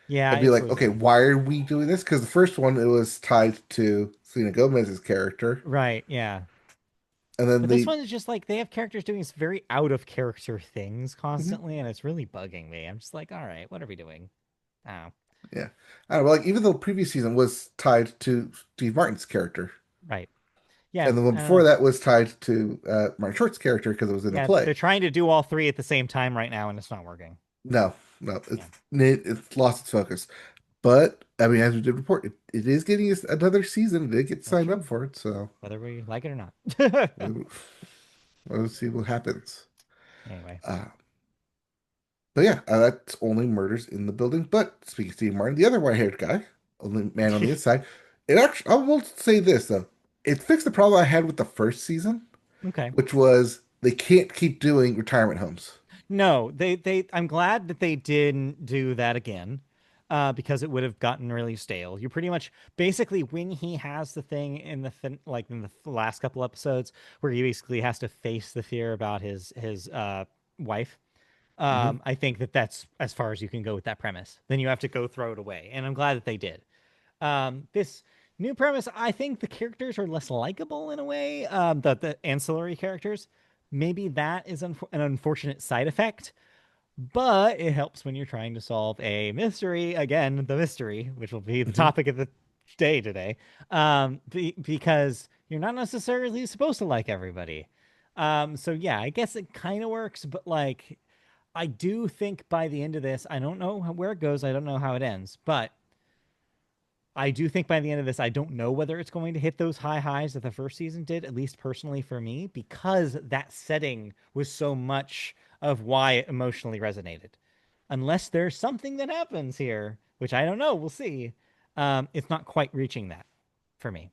[SPEAKER 2] Yeah,
[SPEAKER 1] I'd be
[SPEAKER 2] it's
[SPEAKER 1] like, okay,
[SPEAKER 2] losing me.
[SPEAKER 1] why are we doing this? Because the first one it was tied to Selena Gomez's character,
[SPEAKER 2] Right, yeah.
[SPEAKER 1] and then
[SPEAKER 2] But this
[SPEAKER 1] the
[SPEAKER 2] one is just like they have characters doing very out of character things
[SPEAKER 1] Mhm.
[SPEAKER 2] constantly, and it's really bugging me. I'm just like, all right, what are we doing? Oh,
[SPEAKER 1] Yeah, I don't know, like even though the previous season was tied to Steve Martin's character,
[SPEAKER 2] right. Yeah,
[SPEAKER 1] and the one
[SPEAKER 2] I don't
[SPEAKER 1] before
[SPEAKER 2] know.
[SPEAKER 1] that was tied to Martin Short's character because it was in the
[SPEAKER 2] Yeah,
[SPEAKER 1] play.
[SPEAKER 2] they're trying to do all three at the same time right now, and it's not working.
[SPEAKER 1] No, no,
[SPEAKER 2] Yeah,
[SPEAKER 1] it's lost its focus. But I mean, as we did report, it is getting us another season. It did get
[SPEAKER 2] that's
[SPEAKER 1] signed up
[SPEAKER 2] true.
[SPEAKER 1] for it, so
[SPEAKER 2] Whether we like it or not.
[SPEAKER 1] we'll, we'll see what happens.
[SPEAKER 2] Anyway,
[SPEAKER 1] Uh, but yeah, that's only murders in the building. But speaking of Steve Martin, the other white-haired guy, only man on the inside, it actually, I will say this though, it fixed the problem I had with the first season,
[SPEAKER 2] okay.
[SPEAKER 1] which was they can't keep doing retirement homes.
[SPEAKER 2] No, I'm glad that they didn't do that again, because it would have gotten really stale. You pretty much, basically, when he has the thing in like in the last couple episodes, where he basically has to face the fear about his wife.
[SPEAKER 1] Hmm.
[SPEAKER 2] I think that that's as far as you can go with that premise. Then you have to go throw it away, and I'm glad that they did. This new premise, I think the characters are less likable in a way. The ancillary characters, maybe that is an unfortunate side effect, but it helps when you're trying to solve a mystery. Again, the mystery, which will be the
[SPEAKER 1] Hmm.
[SPEAKER 2] topic of the day today, because you're not necessarily supposed to like everybody. So yeah, I guess it kind of works, but like I do think by the end of this, I don't know where it goes. I don't know how it ends, but I do think by the end of this, I don't know whether it's going to hit those high highs that the first season did, at least personally for me, because that setting was so much of why it emotionally resonated. Unless there's something that happens here which I don't know. We'll see. It's not quite reaching that for me.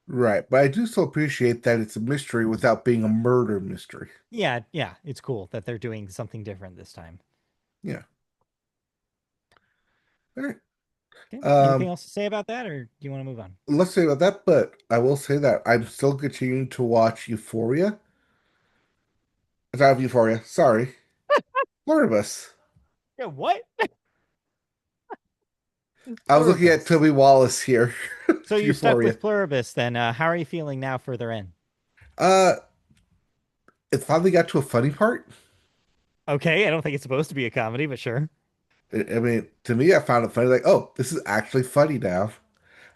[SPEAKER 1] Right. But I do still appreciate that it's a mystery without being a murder mystery.
[SPEAKER 2] Yeah, yeah, it's cool that they're doing something different this time.
[SPEAKER 1] Yeah. All right.
[SPEAKER 2] Okay. Anything
[SPEAKER 1] Um,
[SPEAKER 2] else to say about that, or do you want to move on?
[SPEAKER 1] let's say about that, but I will say that I'm still continuing to watch Euphoria. Not Euphoria, sorry. Pluribus.
[SPEAKER 2] Yeah, what?
[SPEAKER 1] I was looking at
[SPEAKER 2] Pluribus.
[SPEAKER 1] Toby Wallace here.
[SPEAKER 2] So you stuck
[SPEAKER 1] Euphoria.
[SPEAKER 2] with Pluribus, then how are you feeling now further in?
[SPEAKER 1] Uh, it finally got to a funny part.
[SPEAKER 2] Okay, I don't think it's supposed to be a comedy, but sure.
[SPEAKER 1] I mean, to me, I found it funny. Like, oh, this is actually funny now.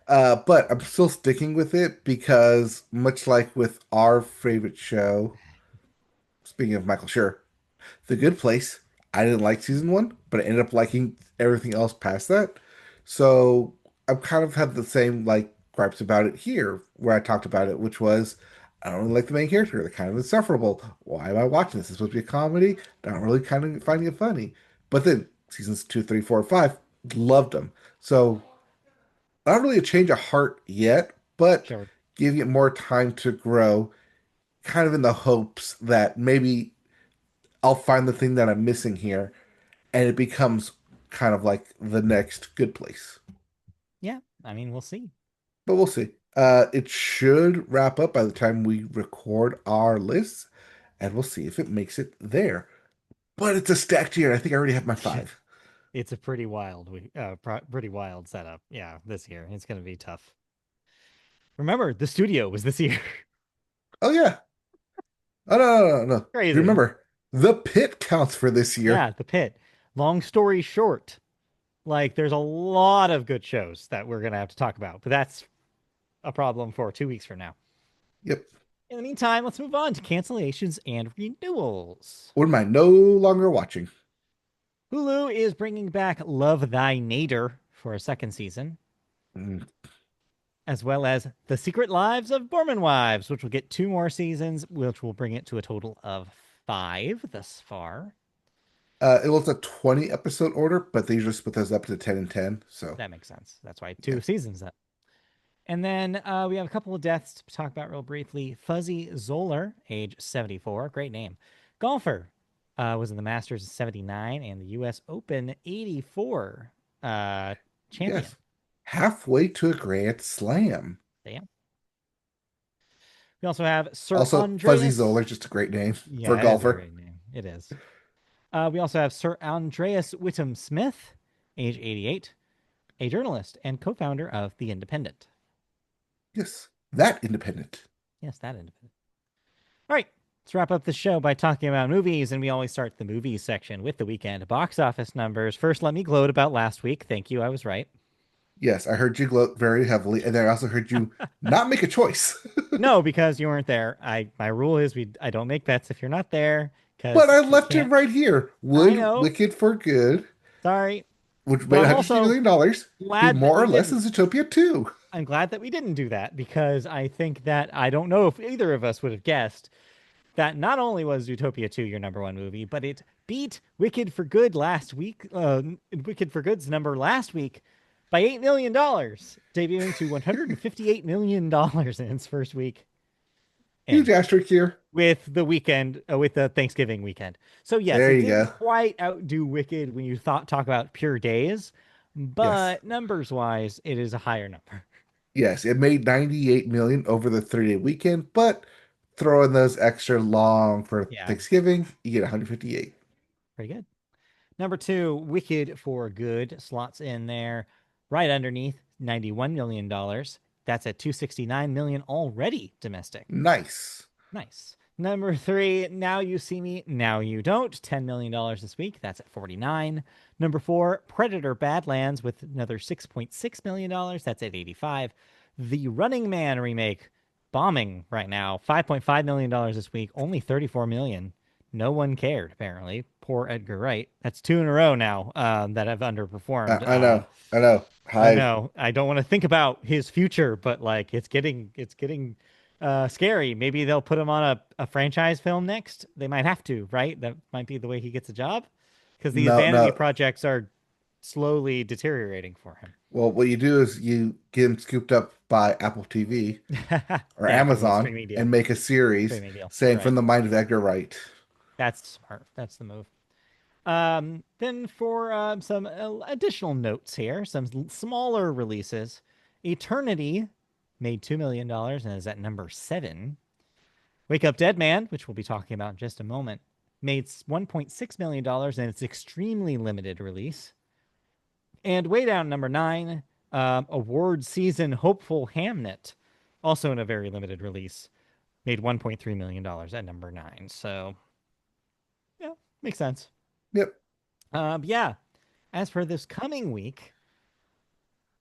[SPEAKER 1] But I'm still sticking with it because, much like with our favorite show, speaking of Michael Schur, The Good Place, I didn't like season one, but I ended up liking everything else past that. So I've kind of had the same like gripes about it here, where I talked about it, which was I don't really like the main character. They're kind of insufferable. Why am I watching this? It's supposed to be a comedy. Not really kind of finding it funny. But then seasons two, three, four, five, loved them. So not really a change of heart yet, but
[SPEAKER 2] Sure.
[SPEAKER 1] giving it more time to grow, kind of in the hopes that maybe I'll find the thing that I'm missing here and it becomes kind of like the next good place.
[SPEAKER 2] Yeah, I mean, we'll see.
[SPEAKER 1] But we'll see. It should wrap up by the time we record our lists, and we'll see if it makes it there. But it's a stacked year. I think I already have my five.
[SPEAKER 2] It's a pretty wild setup. Yeah, this year it's going to be tough. Remember, the studio was this year.
[SPEAKER 1] Oh yeah. Oh no.
[SPEAKER 2] Crazy.
[SPEAKER 1] Remember, the pit counts for this year.
[SPEAKER 2] Yeah, The Pit. Long story short, like there's a lot of good shows that we're going to have to talk about, but that's a problem for 2 weeks from now.
[SPEAKER 1] Yep.
[SPEAKER 2] In the meantime, let's move on to cancellations and renewals.
[SPEAKER 1] What am I no longer watching?
[SPEAKER 2] Hulu is bringing back Love Thy Nader for a second season,
[SPEAKER 1] Mm.
[SPEAKER 2] as well as The Secret Lives of Mormon Wives, which will get 2 more seasons, which will bring it to a total of 5 thus far.
[SPEAKER 1] It was a 20 episode order, but they usually split those up to 10 and 10. So,
[SPEAKER 2] That makes sense. That's why
[SPEAKER 1] yeah.
[SPEAKER 2] 2 seasons. And then we have a couple of deaths to talk about real briefly. Fuzzy Zoller, age 74, great name. Golfer, was in the Masters 79 and the U.S. Open 84 champion.
[SPEAKER 1] Yes. Halfway to a grand slam.
[SPEAKER 2] Damn. We also have Sir
[SPEAKER 1] Also, Fuzzy Zoller,
[SPEAKER 2] Andreas.
[SPEAKER 1] just a great name for a
[SPEAKER 2] Yeah, it is a
[SPEAKER 1] golfer.
[SPEAKER 2] great name. It is. We also have Sir Andreas Whittam Smith, age 88, a journalist and co founder of The Independent.
[SPEAKER 1] Yes. That independent.
[SPEAKER 2] Yes, that Independent. All right, let's wrap up the show by talking about movies, and we always start the movies section with the weekend box office numbers. First, let me gloat about last week. Thank you, I was right.
[SPEAKER 1] Yes, I heard you gloat very heavily, and then I also heard you not make a choice.
[SPEAKER 2] No, because you weren't there. My rule is I don't make bets if you're not there
[SPEAKER 1] But
[SPEAKER 2] because
[SPEAKER 1] I
[SPEAKER 2] we
[SPEAKER 1] left it
[SPEAKER 2] can't.
[SPEAKER 1] right here.
[SPEAKER 2] I
[SPEAKER 1] Would
[SPEAKER 2] know.
[SPEAKER 1] Wicked for Good,
[SPEAKER 2] Sorry,
[SPEAKER 1] which
[SPEAKER 2] but
[SPEAKER 1] made
[SPEAKER 2] I'm
[SPEAKER 1] $150
[SPEAKER 2] also
[SPEAKER 1] million, be
[SPEAKER 2] glad that
[SPEAKER 1] more
[SPEAKER 2] we
[SPEAKER 1] or less than
[SPEAKER 2] didn't.
[SPEAKER 1] Zootopia 2?
[SPEAKER 2] I'm glad that we didn't do that because I think that I don't know if either of us would have guessed that not only was Zootopia 2 your number one movie, but it beat Wicked for Good last week. Wicked for Good's number last week by $8 million, debuting to $158 million in its first week
[SPEAKER 1] Huge
[SPEAKER 2] in
[SPEAKER 1] asterisk here.
[SPEAKER 2] with the Thanksgiving weekend. So yes,
[SPEAKER 1] There
[SPEAKER 2] it
[SPEAKER 1] you
[SPEAKER 2] didn't
[SPEAKER 1] go.
[SPEAKER 2] quite outdo Wicked when you talk about pure days,
[SPEAKER 1] Yes.
[SPEAKER 2] but numbers wise, it is a higher number.
[SPEAKER 1] Yes, it made 98 million over the 3-day weekend, but throw in those extra long for
[SPEAKER 2] Yeah,
[SPEAKER 1] Thanksgiving, you get 158.
[SPEAKER 2] pretty good. Number two, Wicked for Good slots in there right underneath $91 million. That's at 269 million already domestic.
[SPEAKER 1] Nice.
[SPEAKER 2] Nice. Number three, Now You See Me, Now You Don't, $10 million this week. That's at 49. Number four, Predator Badlands with another $6.6 million. That's at 85. The Running Man remake, bombing right now, $5.5 million this week, only 34 million. No one cared, apparently. Poor Edgar Wright. That's 2 in a row now that have underperformed.
[SPEAKER 1] I know. I know.
[SPEAKER 2] I
[SPEAKER 1] Hi.
[SPEAKER 2] know. I don't want to think about his future, but like it's getting scary. Maybe they'll put him on a franchise film next. They might have to, right? That might be the way he gets a job. Because these
[SPEAKER 1] No,
[SPEAKER 2] vanity
[SPEAKER 1] no.
[SPEAKER 2] projects are slowly deteriorating for him.
[SPEAKER 1] Well, what you do is you get him scooped up by Apple TV or
[SPEAKER 2] Yeah, give him a
[SPEAKER 1] Amazon
[SPEAKER 2] streaming deal.
[SPEAKER 1] and make a series
[SPEAKER 2] Streaming deal. You're
[SPEAKER 1] saying
[SPEAKER 2] right.
[SPEAKER 1] from the mind of Edgar Wright.
[SPEAKER 2] That's smart. That's the move. Then for some additional notes here, some smaller releases. Eternity made $2 million and is at number 7. Wake Up Dead Man, which we'll be talking about in just a moment, made $1.6 million and it's extremely limited release. And way down number 9, award season hopeful Hamnet, also in a very limited release, made $1.3 million at number 9. So yeah, makes sense.
[SPEAKER 1] Yep.
[SPEAKER 2] Yeah. As for this coming week,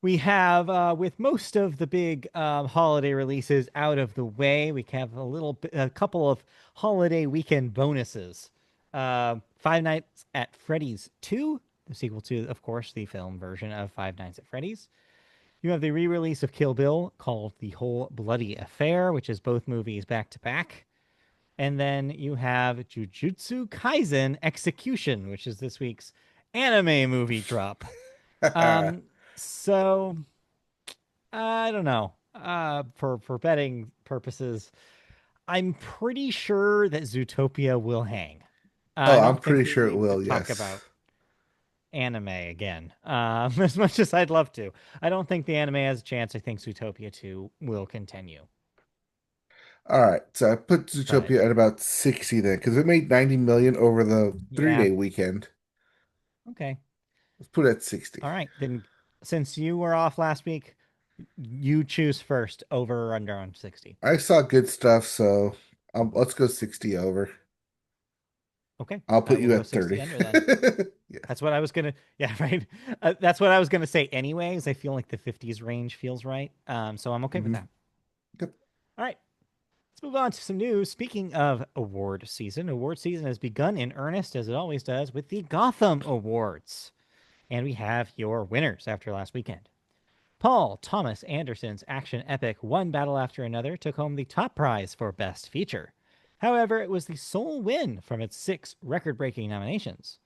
[SPEAKER 2] we have, with most of the big holiday releases out of the way, we have a couple of holiday weekend bonuses. Five Nights at Freddy's 2, the sequel to, of course, the film version of Five Nights at Freddy's. You have the re-release of Kill Bill called The Whole Bloody Affair, which is both movies back to back. And then you have Jujutsu Kaisen Execution, which is this week's anime movie drop. Um, so I don't know. For betting purposes, I'm pretty sure that Zootopia will hang. I
[SPEAKER 1] Oh, I'm
[SPEAKER 2] don't think
[SPEAKER 1] pretty
[SPEAKER 2] we
[SPEAKER 1] sure it
[SPEAKER 2] need to
[SPEAKER 1] will,
[SPEAKER 2] talk
[SPEAKER 1] yes.
[SPEAKER 2] about anime again. As much as I'd love to, I don't think the anime has a chance. I think Zootopia 2 will continue.
[SPEAKER 1] All right. So I put
[SPEAKER 2] But
[SPEAKER 1] Zootopia at about 60 then, because it made 90 million over the
[SPEAKER 2] yeah,
[SPEAKER 1] 3-day weekend.
[SPEAKER 2] okay,
[SPEAKER 1] Let's put it at 60.
[SPEAKER 2] all right. Then since you were off last week, you choose first, over or under on 60.
[SPEAKER 1] I saw good stuff, so let's go 60 over.
[SPEAKER 2] Okay,
[SPEAKER 1] I'll
[SPEAKER 2] I
[SPEAKER 1] put
[SPEAKER 2] will
[SPEAKER 1] you
[SPEAKER 2] go
[SPEAKER 1] at
[SPEAKER 2] 60
[SPEAKER 1] 30.
[SPEAKER 2] under then.
[SPEAKER 1] Yeah.
[SPEAKER 2] That's what I was gonna. Yeah, right. That's what I was gonna say. Anyways, I feel like the 50s range feels right. So I'm okay with
[SPEAKER 1] Mhm.
[SPEAKER 2] that.
[SPEAKER 1] Yep.
[SPEAKER 2] All right, let's move on to some news. Speaking of award season has begun in earnest as it always does with the Gotham Awards, and we have your winners after last weekend. Paul Thomas Anderson's action epic One Battle After Another took home the top prize for Best Feature. However, it was the sole win from its 6 record-breaking nominations.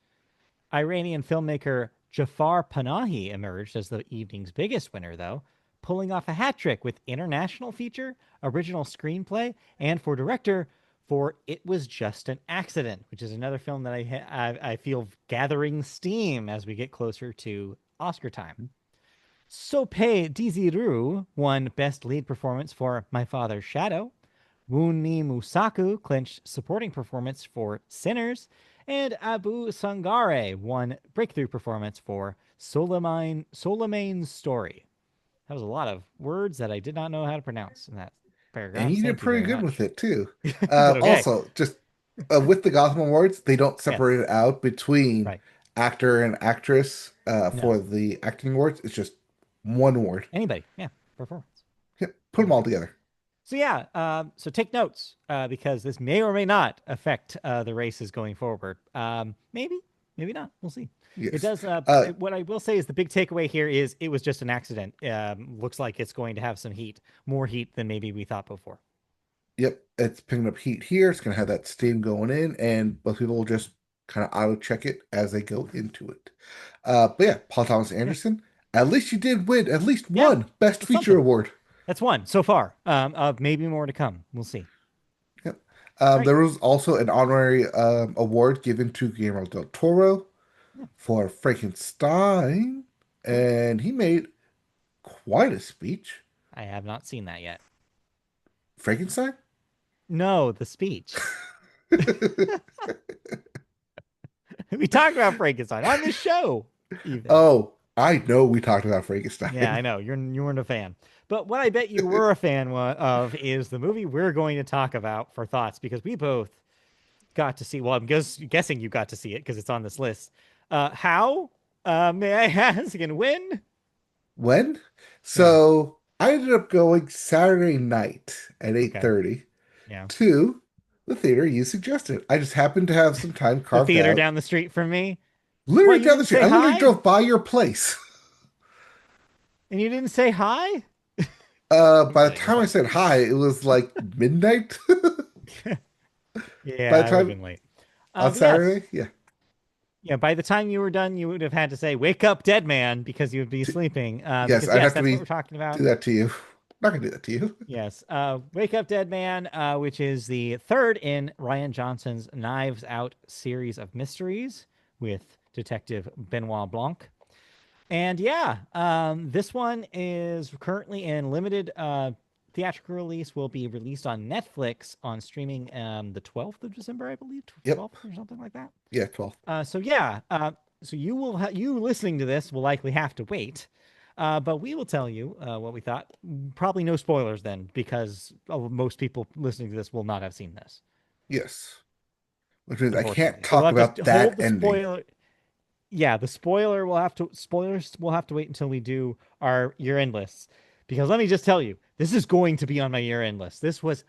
[SPEAKER 2] Iranian filmmaker Jafar Panahi emerged as the evening's biggest winner, though, pulling off a hat trick with international feature, original screenplay, and for director for It Was Just an Accident, which is another film that I feel gathering steam as we get closer to Oscar time. Sope Diziru won Best Lead Performance for My Father's Shadow. Wunmi Musaku clinched Supporting Performance for Sinners. And Abu Sangare won Breakthrough Performance for Solomaine's Story. That was a lot of words that I did not know how to pronounce in that
[SPEAKER 1] And
[SPEAKER 2] paragraph.
[SPEAKER 1] you did
[SPEAKER 2] Thank you
[SPEAKER 1] pretty
[SPEAKER 2] very
[SPEAKER 1] good with
[SPEAKER 2] much.
[SPEAKER 1] it too.
[SPEAKER 2] But okay.
[SPEAKER 1] Also, just with the Gotham Awards, they don't separate
[SPEAKER 2] Yes.
[SPEAKER 1] it out between
[SPEAKER 2] Right.
[SPEAKER 1] actor and actress for
[SPEAKER 2] No.
[SPEAKER 1] the acting awards. It's just one award.
[SPEAKER 2] Anybody. Yeah. Performance.
[SPEAKER 1] Yep, put them all
[SPEAKER 2] Perfect.
[SPEAKER 1] together.
[SPEAKER 2] So yeah, so take notes because this may or may not affect the races going forward. Maybe, maybe not. We'll see. It
[SPEAKER 1] Yes.
[SPEAKER 2] does.
[SPEAKER 1] Uh,
[SPEAKER 2] What I will say is the big takeaway here is it was just an accident. Looks like it's going to have some heat, more heat than maybe we thought before.
[SPEAKER 1] yep, it's picking up heat here. It's gonna have that steam going in, and most people will just kind of auto check it as they go into it. But yeah, Paul Thomas
[SPEAKER 2] Yeah,
[SPEAKER 1] Anderson. At least you did win at least
[SPEAKER 2] yeah,
[SPEAKER 1] one Best
[SPEAKER 2] that's
[SPEAKER 1] Feature
[SPEAKER 2] something.
[SPEAKER 1] award.
[SPEAKER 2] That's one so far. Of maybe more to come. We'll see.
[SPEAKER 1] Yep.
[SPEAKER 2] All right.
[SPEAKER 1] There was also an honorary award given to Guillermo del Toro
[SPEAKER 2] Yeah,
[SPEAKER 1] for Frankenstein,
[SPEAKER 2] cool.
[SPEAKER 1] and he made quite a speech.
[SPEAKER 2] I have not seen that yet.
[SPEAKER 1] Frankenstein?
[SPEAKER 2] No, the speech. We talked about Frankenstein on this show, even.
[SPEAKER 1] Oh, I know we talked about
[SPEAKER 2] Yeah, I
[SPEAKER 1] Frankenstein.
[SPEAKER 2] know you weren't a fan, but what I bet you were a fan of is the movie we're going to talk about for thoughts because we both got to see. Well, I'm guessing you got to see it because it's on this list. How? May I ask, and when?
[SPEAKER 1] When?
[SPEAKER 2] Yeah.
[SPEAKER 1] So I ended up going Saturday night at
[SPEAKER 2] Okay.
[SPEAKER 1] 8:30
[SPEAKER 2] Yeah.
[SPEAKER 1] to the theater you suggested. I just happened to have some time
[SPEAKER 2] The
[SPEAKER 1] carved
[SPEAKER 2] theater
[SPEAKER 1] out.
[SPEAKER 2] down the street from me. What?
[SPEAKER 1] Literally
[SPEAKER 2] You
[SPEAKER 1] down the
[SPEAKER 2] didn't
[SPEAKER 1] street.
[SPEAKER 2] say
[SPEAKER 1] I literally
[SPEAKER 2] hi,
[SPEAKER 1] drove by your place.
[SPEAKER 2] and you didn't say hi. I'm
[SPEAKER 1] By the
[SPEAKER 2] kidding. I'm
[SPEAKER 1] time I
[SPEAKER 2] kidding.
[SPEAKER 1] said hi, it was like midnight.
[SPEAKER 2] Yeah,
[SPEAKER 1] By the
[SPEAKER 2] I would have
[SPEAKER 1] time
[SPEAKER 2] been late.
[SPEAKER 1] on
[SPEAKER 2] But yes,
[SPEAKER 1] Saturday, yeah.
[SPEAKER 2] Yeah, by the time you were done, you would have had to say, "Wake up, dead man," because you would be
[SPEAKER 1] T-
[SPEAKER 2] sleeping.
[SPEAKER 1] yes,
[SPEAKER 2] Because
[SPEAKER 1] I'd
[SPEAKER 2] yes,
[SPEAKER 1] have to
[SPEAKER 2] that's what we're
[SPEAKER 1] be
[SPEAKER 2] talking
[SPEAKER 1] do
[SPEAKER 2] about.
[SPEAKER 1] that to you. I'm not gonna do that to you.
[SPEAKER 2] Yes, "Wake Up, Dead Man," which is the third in Ryan Johnson's Knives Out series of mysteries with Detective Benoit Blanc. And yeah, this one is currently in limited theatrical release. Will be released on Netflix on streaming the 12th of December, I believe,
[SPEAKER 1] Yep.
[SPEAKER 2] 12th or something like that.
[SPEAKER 1] Yeah, 12.
[SPEAKER 2] So yeah, so you listening to this will likely have to wait, but we will tell you what we thought. Probably no spoilers then, because most people listening to this will not have seen this,
[SPEAKER 1] Yes. Which means I can't
[SPEAKER 2] unfortunately. So we'll
[SPEAKER 1] talk
[SPEAKER 2] have
[SPEAKER 1] about
[SPEAKER 2] to
[SPEAKER 1] that
[SPEAKER 2] hold the
[SPEAKER 1] ending.
[SPEAKER 2] spoiler. Yeah, the spoilers will have to wait until we do our year end lists, because let me just tell you, this is going to be on my year end list. This was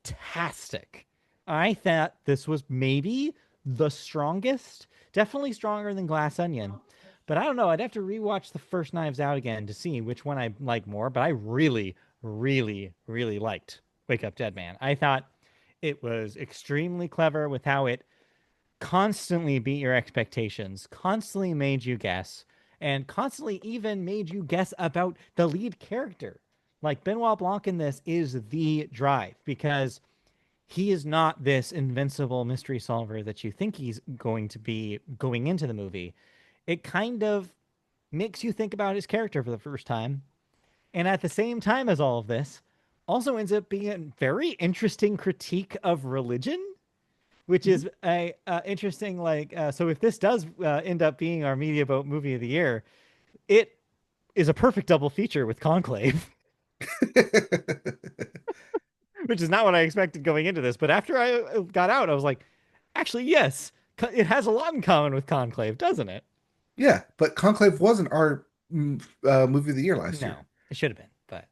[SPEAKER 2] fantastic. I thought this was maybe the strongest, definitely stronger than Glass Onion. But I don't know. I'd have to rewatch the first Knives Out again to see which one I like more. But I really, really, really liked Wake Up Dead Man. I thought it was extremely clever with how it constantly beat your expectations, constantly made you guess, and constantly even made you guess about the lead character. Like Benoit Blanc in this is the drive, because he is not this invincible mystery solver that you think he's going to be going into the movie. It kind of makes you think about his character for the first time. And at the same time as all of this, also ends up being a very interesting critique of religion, which
[SPEAKER 1] Mhm.
[SPEAKER 2] is a interesting, like, so if this does end up being our media boat movie of the year, it is a perfect double feature with Conclave, which is not what I expected going into this. But after I got out, I was like, actually, yes, it has a lot in common with Conclave, doesn't it?
[SPEAKER 1] Yeah, but Conclave wasn't our movie of the year last year.
[SPEAKER 2] No, it should have been, but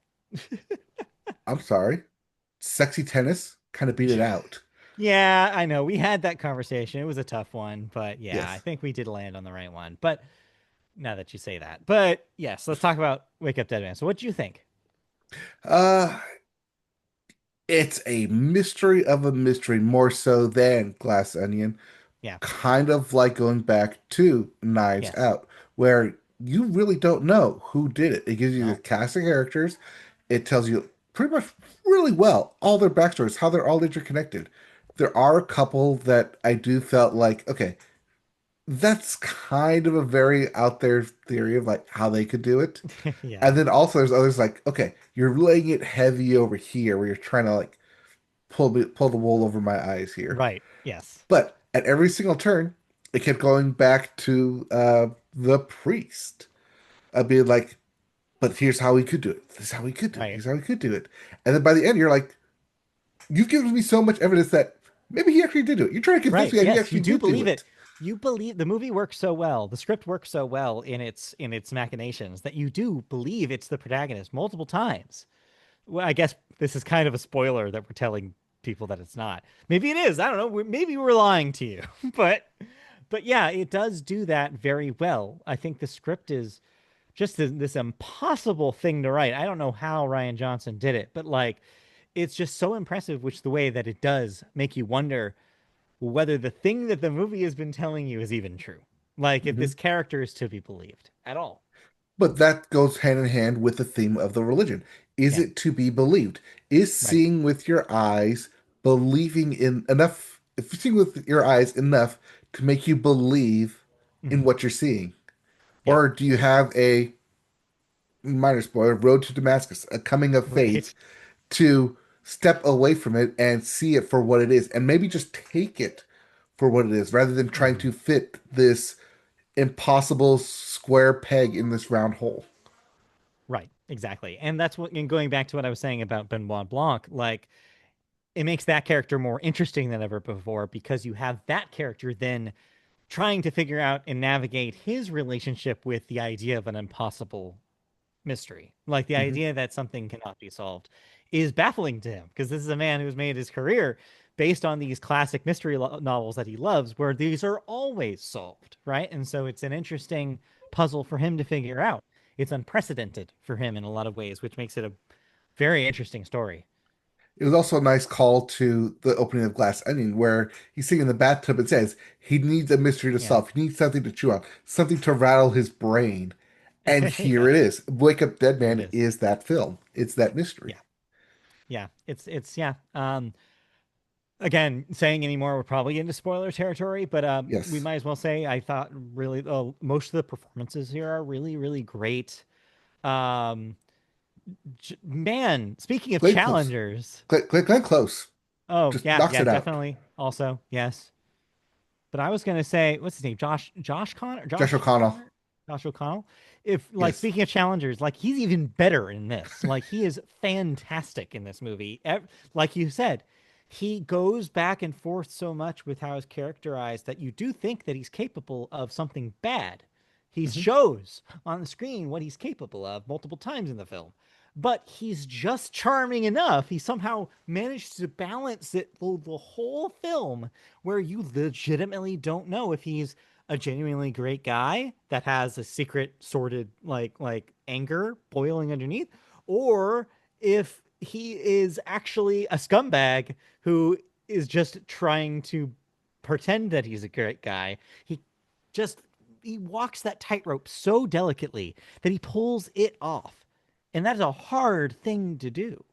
[SPEAKER 1] I'm sorry. Sexy Tennis kind of beat it out.
[SPEAKER 2] yeah, I know we had that conversation. It was a tough one, but yeah, I
[SPEAKER 1] Yes.
[SPEAKER 2] think we did land on the right one. But now that you say that, but yes, let's talk about Wake Up Dead Man. So, what do you think?
[SPEAKER 1] Uh, it's a mystery of a mystery, more so than Glass Onion.
[SPEAKER 2] Yeah,
[SPEAKER 1] Kind of like going back to Knives
[SPEAKER 2] yes,
[SPEAKER 1] Out, where you really don't know who did it. It gives you the
[SPEAKER 2] no,
[SPEAKER 1] cast of characters. It tells you pretty much really well all their backstories, how they're all interconnected. There are a couple that I do felt like, okay, that's kind of a very out there theory of like how they could do it.
[SPEAKER 2] yeah.
[SPEAKER 1] And then also there's others like, okay, you're laying it heavy over here where you're trying to like pull the wool over my eyes here.
[SPEAKER 2] Right. Yes.
[SPEAKER 1] But at every single turn, it kept going back to the priest. Being like, but here's how he could do it. This is how he could do it.
[SPEAKER 2] Right.
[SPEAKER 1] Here's how he could do it. And then by the end, you're like, you've given me so much evidence that maybe he actually did do it. You're trying to convince
[SPEAKER 2] Right.
[SPEAKER 1] me that he
[SPEAKER 2] Yes, you
[SPEAKER 1] actually
[SPEAKER 2] do
[SPEAKER 1] did do
[SPEAKER 2] believe it.
[SPEAKER 1] it.
[SPEAKER 2] You believe the movie works so well, the script works so well in its machinations that you do believe it's the protagonist multiple times. Well, I guess this is kind of a spoiler that we're telling people that it's not. Maybe it is. I don't know. Maybe we're lying to you. But yeah, it does do that very well. I think the script is just this impossible thing to write. I don't know how Ryan Johnson did it, but like it's just so impressive which the way that it does make you wonder whether the thing that the movie has been telling you is even true. Like if
[SPEAKER 1] Mhm.
[SPEAKER 2] this character is to be believed at all.
[SPEAKER 1] But that goes hand in hand with the theme of the religion. Is
[SPEAKER 2] Yeah,
[SPEAKER 1] it to be believed? Is
[SPEAKER 2] right.
[SPEAKER 1] seeing with your eyes believing in enough, if seeing with your eyes enough to make you believe in
[SPEAKER 2] Hmm.
[SPEAKER 1] what you're seeing?
[SPEAKER 2] Yeah,
[SPEAKER 1] Or do you have a minor spoiler, Road to Damascus, a coming of faith
[SPEAKER 2] right.
[SPEAKER 1] to step away from it and see it for what it is, and maybe just take it for what it is, rather than trying
[SPEAKER 2] Hmm.
[SPEAKER 1] to fit this impossible square peg in this round hole.
[SPEAKER 2] Right, exactly. And that's what, and going back to what I was saying about Benoit Blanc, like it makes that character more interesting than ever before because you have that character then trying to figure out and navigate his relationship with the idea of an impossible mystery. Like the
[SPEAKER 1] Mhm.
[SPEAKER 2] idea that something cannot be solved is baffling to him because this is a man who's made his career based on these classic mystery novels that he loves, where these are always solved, right? And so it's an interesting puzzle for him to figure out. It's unprecedented for him in a lot of ways, which makes it a very interesting story.
[SPEAKER 1] It was also a nice call to the opening of Glass Onion, where he's sitting in the bathtub and says he needs a mystery to
[SPEAKER 2] Yeah.
[SPEAKER 1] solve. He needs something to chew on, something to rattle his brain. And here
[SPEAKER 2] Yeah,
[SPEAKER 1] it is. Wake Up Dead
[SPEAKER 2] here it
[SPEAKER 1] Man
[SPEAKER 2] is.
[SPEAKER 1] is that film. It's that mystery.
[SPEAKER 2] Yeah. Yeah. It's yeah. Again, saying any more, we're probably into spoiler territory, but we
[SPEAKER 1] Yes.
[SPEAKER 2] might as well say I thought really most of the performances here are really, really great. Um, man, speaking of
[SPEAKER 1] Glenn Close.
[SPEAKER 2] challengers,
[SPEAKER 1] Glenn Close
[SPEAKER 2] oh
[SPEAKER 1] just
[SPEAKER 2] yeah,
[SPEAKER 1] knocks
[SPEAKER 2] yeah,
[SPEAKER 1] it out.
[SPEAKER 2] definitely. Also, yes. But I was gonna say, what's his name? Josh Connor,
[SPEAKER 1] Josh O'Connell.
[SPEAKER 2] Josh O'Connell. If like
[SPEAKER 1] Yes.
[SPEAKER 2] speaking of challengers, like he's even better in this. Like he is fantastic in this movie. Like you said, he goes back and forth so much with how he's characterized that you do think that he's capable of something bad. He
[SPEAKER 1] Hmm.
[SPEAKER 2] shows on the screen what he's capable of multiple times in the film. But he's just charming enough. He somehow managed to balance it the whole film where you legitimately don't know if he's a genuinely great guy that has a secret sordid like anger boiling underneath, or if he is actually a scumbag who is just trying to pretend that he's a great guy. He just he walks that tightrope so delicately that he pulls it off. And that is a hard thing to do.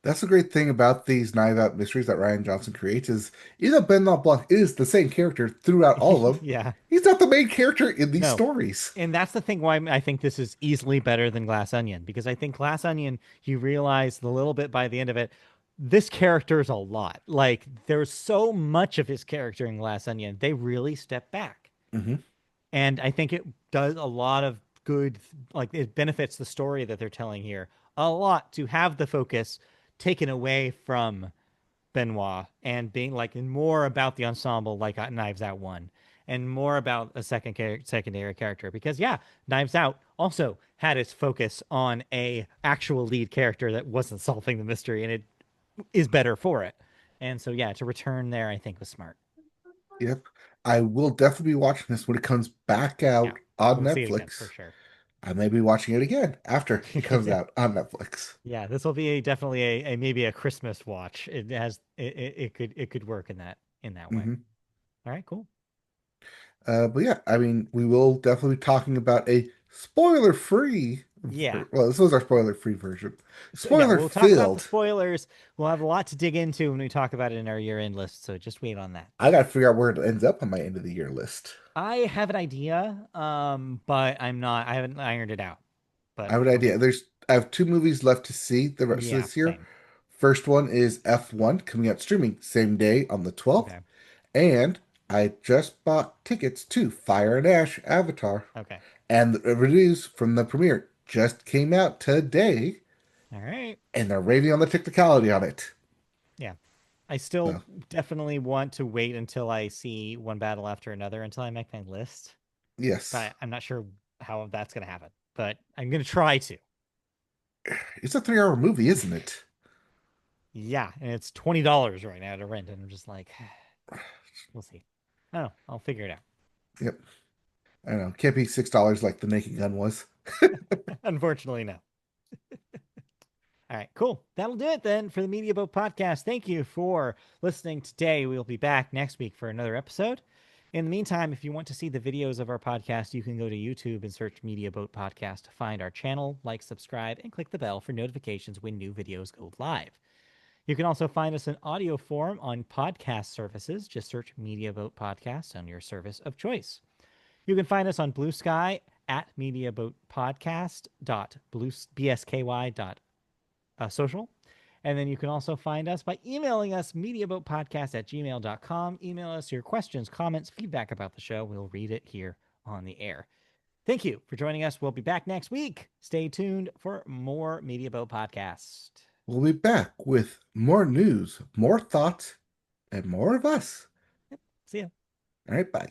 [SPEAKER 1] That's the great thing about these Knives Out mysteries that Ryan Johnson creates is even though Ben LeBlanc is the same character throughout all of them,
[SPEAKER 2] Yeah.
[SPEAKER 1] he's not the main character in these
[SPEAKER 2] No.
[SPEAKER 1] stories.
[SPEAKER 2] And that's the thing why I think this is easily better than Glass Onion, because I think Glass Onion, you realize a little bit by the end of it, this character is a lot. Like there's so much of his character in Glass Onion. They really step back.
[SPEAKER 1] Hmm.
[SPEAKER 2] And I think it does a lot of good, like it benefits the story that they're telling here a lot to have the focus taken away from Benoit and being like more about the ensemble, like Knives Out one, and more about a secondary character. Because yeah, Knives Out also had its focus on a actual lead character that wasn't solving the mystery, and it is better for it. And so yeah, to return there, I think was smart.
[SPEAKER 1] Yep. I will definitely be watching this when it comes back
[SPEAKER 2] Yeah,
[SPEAKER 1] out on
[SPEAKER 2] we'll see it again for
[SPEAKER 1] Netflix.
[SPEAKER 2] sure.
[SPEAKER 1] I may be watching it again after it comes out on Netflix.
[SPEAKER 2] Yeah, this will be definitely a maybe a Christmas watch. It could work in that way.
[SPEAKER 1] Hmm.
[SPEAKER 2] All right, cool.
[SPEAKER 1] But yeah, I mean, we will definitely be talking about a spoiler-free.
[SPEAKER 2] Yeah.
[SPEAKER 1] Well, this was our spoiler-free version.
[SPEAKER 2] So yeah, we'll talk about the
[SPEAKER 1] Spoiler-filled.
[SPEAKER 2] spoilers. We'll have a lot to dig into when we talk about it in our year-end list. So just wait on that.
[SPEAKER 1] I gotta figure out where it ends up on my end of the year list.
[SPEAKER 2] I have an idea, but I haven't ironed it out.
[SPEAKER 1] I
[SPEAKER 2] But
[SPEAKER 1] have an idea. I have two movies left to see the rest of
[SPEAKER 2] yeah,
[SPEAKER 1] this year.
[SPEAKER 2] same.
[SPEAKER 1] First one is F1 coming out streaming same day on the 12th.
[SPEAKER 2] Okay.
[SPEAKER 1] And I just bought tickets to Fire and Ash Avatar.
[SPEAKER 2] Okay.
[SPEAKER 1] And the reviews from the premiere just came out today,
[SPEAKER 2] All right.
[SPEAKER 1] and they're raving on the technicality on it.
[SPEAKER 2] Yeah. I still
[SPEAKER 1] So,
[SPEAKER 2] definitely want to wait until I see one battle after another until I make my list.
[SPEAKER 1] yes,
[SPEAKER 2] But I'm not sure how that's going to happen. But I'm going to try to.
[SPEAKER 1] it's a 3 hour movie, isn't it?
[SPEAKER 2] Yeah, and it's $20 right now to rent, and I'm just like, we'll see. I don't know. I'll figure it out.
[SPEAKER 1] Yep. I don't know. Can't be $6 like the Naked Gun was.
[SPEAKER 2] Unfortunately, no. All right, cool. That'll do it then for the Media Boat Podcast. Thank you for listening today. We'll be back next week for another episode. In the meantime, if you want to see the videos of our podcast, you can go to YouTube and search Media Boat Podcast to find our channel, like, subscribe, and click the bell for notifications when new videos go live. You can also find us in audio form on podcast services. Just search Media Boat Podcast on your service of choice. You can find us on Blue Sky at mediaboatpodcast.bsky.social. And then you can also find us by emailing us mediaboatpodcast@gmail.com. Email us your questions, comments, feedback about the show. We'll read it here on the air. Thank you for joining us. We'll be back next week. Stay tuned for more Media Boat Podcast.
[SPEAKER 1] We'll be back with more news, more thoughts, and more of us.
[SPEAKER 2] See ya.
[SPEAKER 1] All right, bye.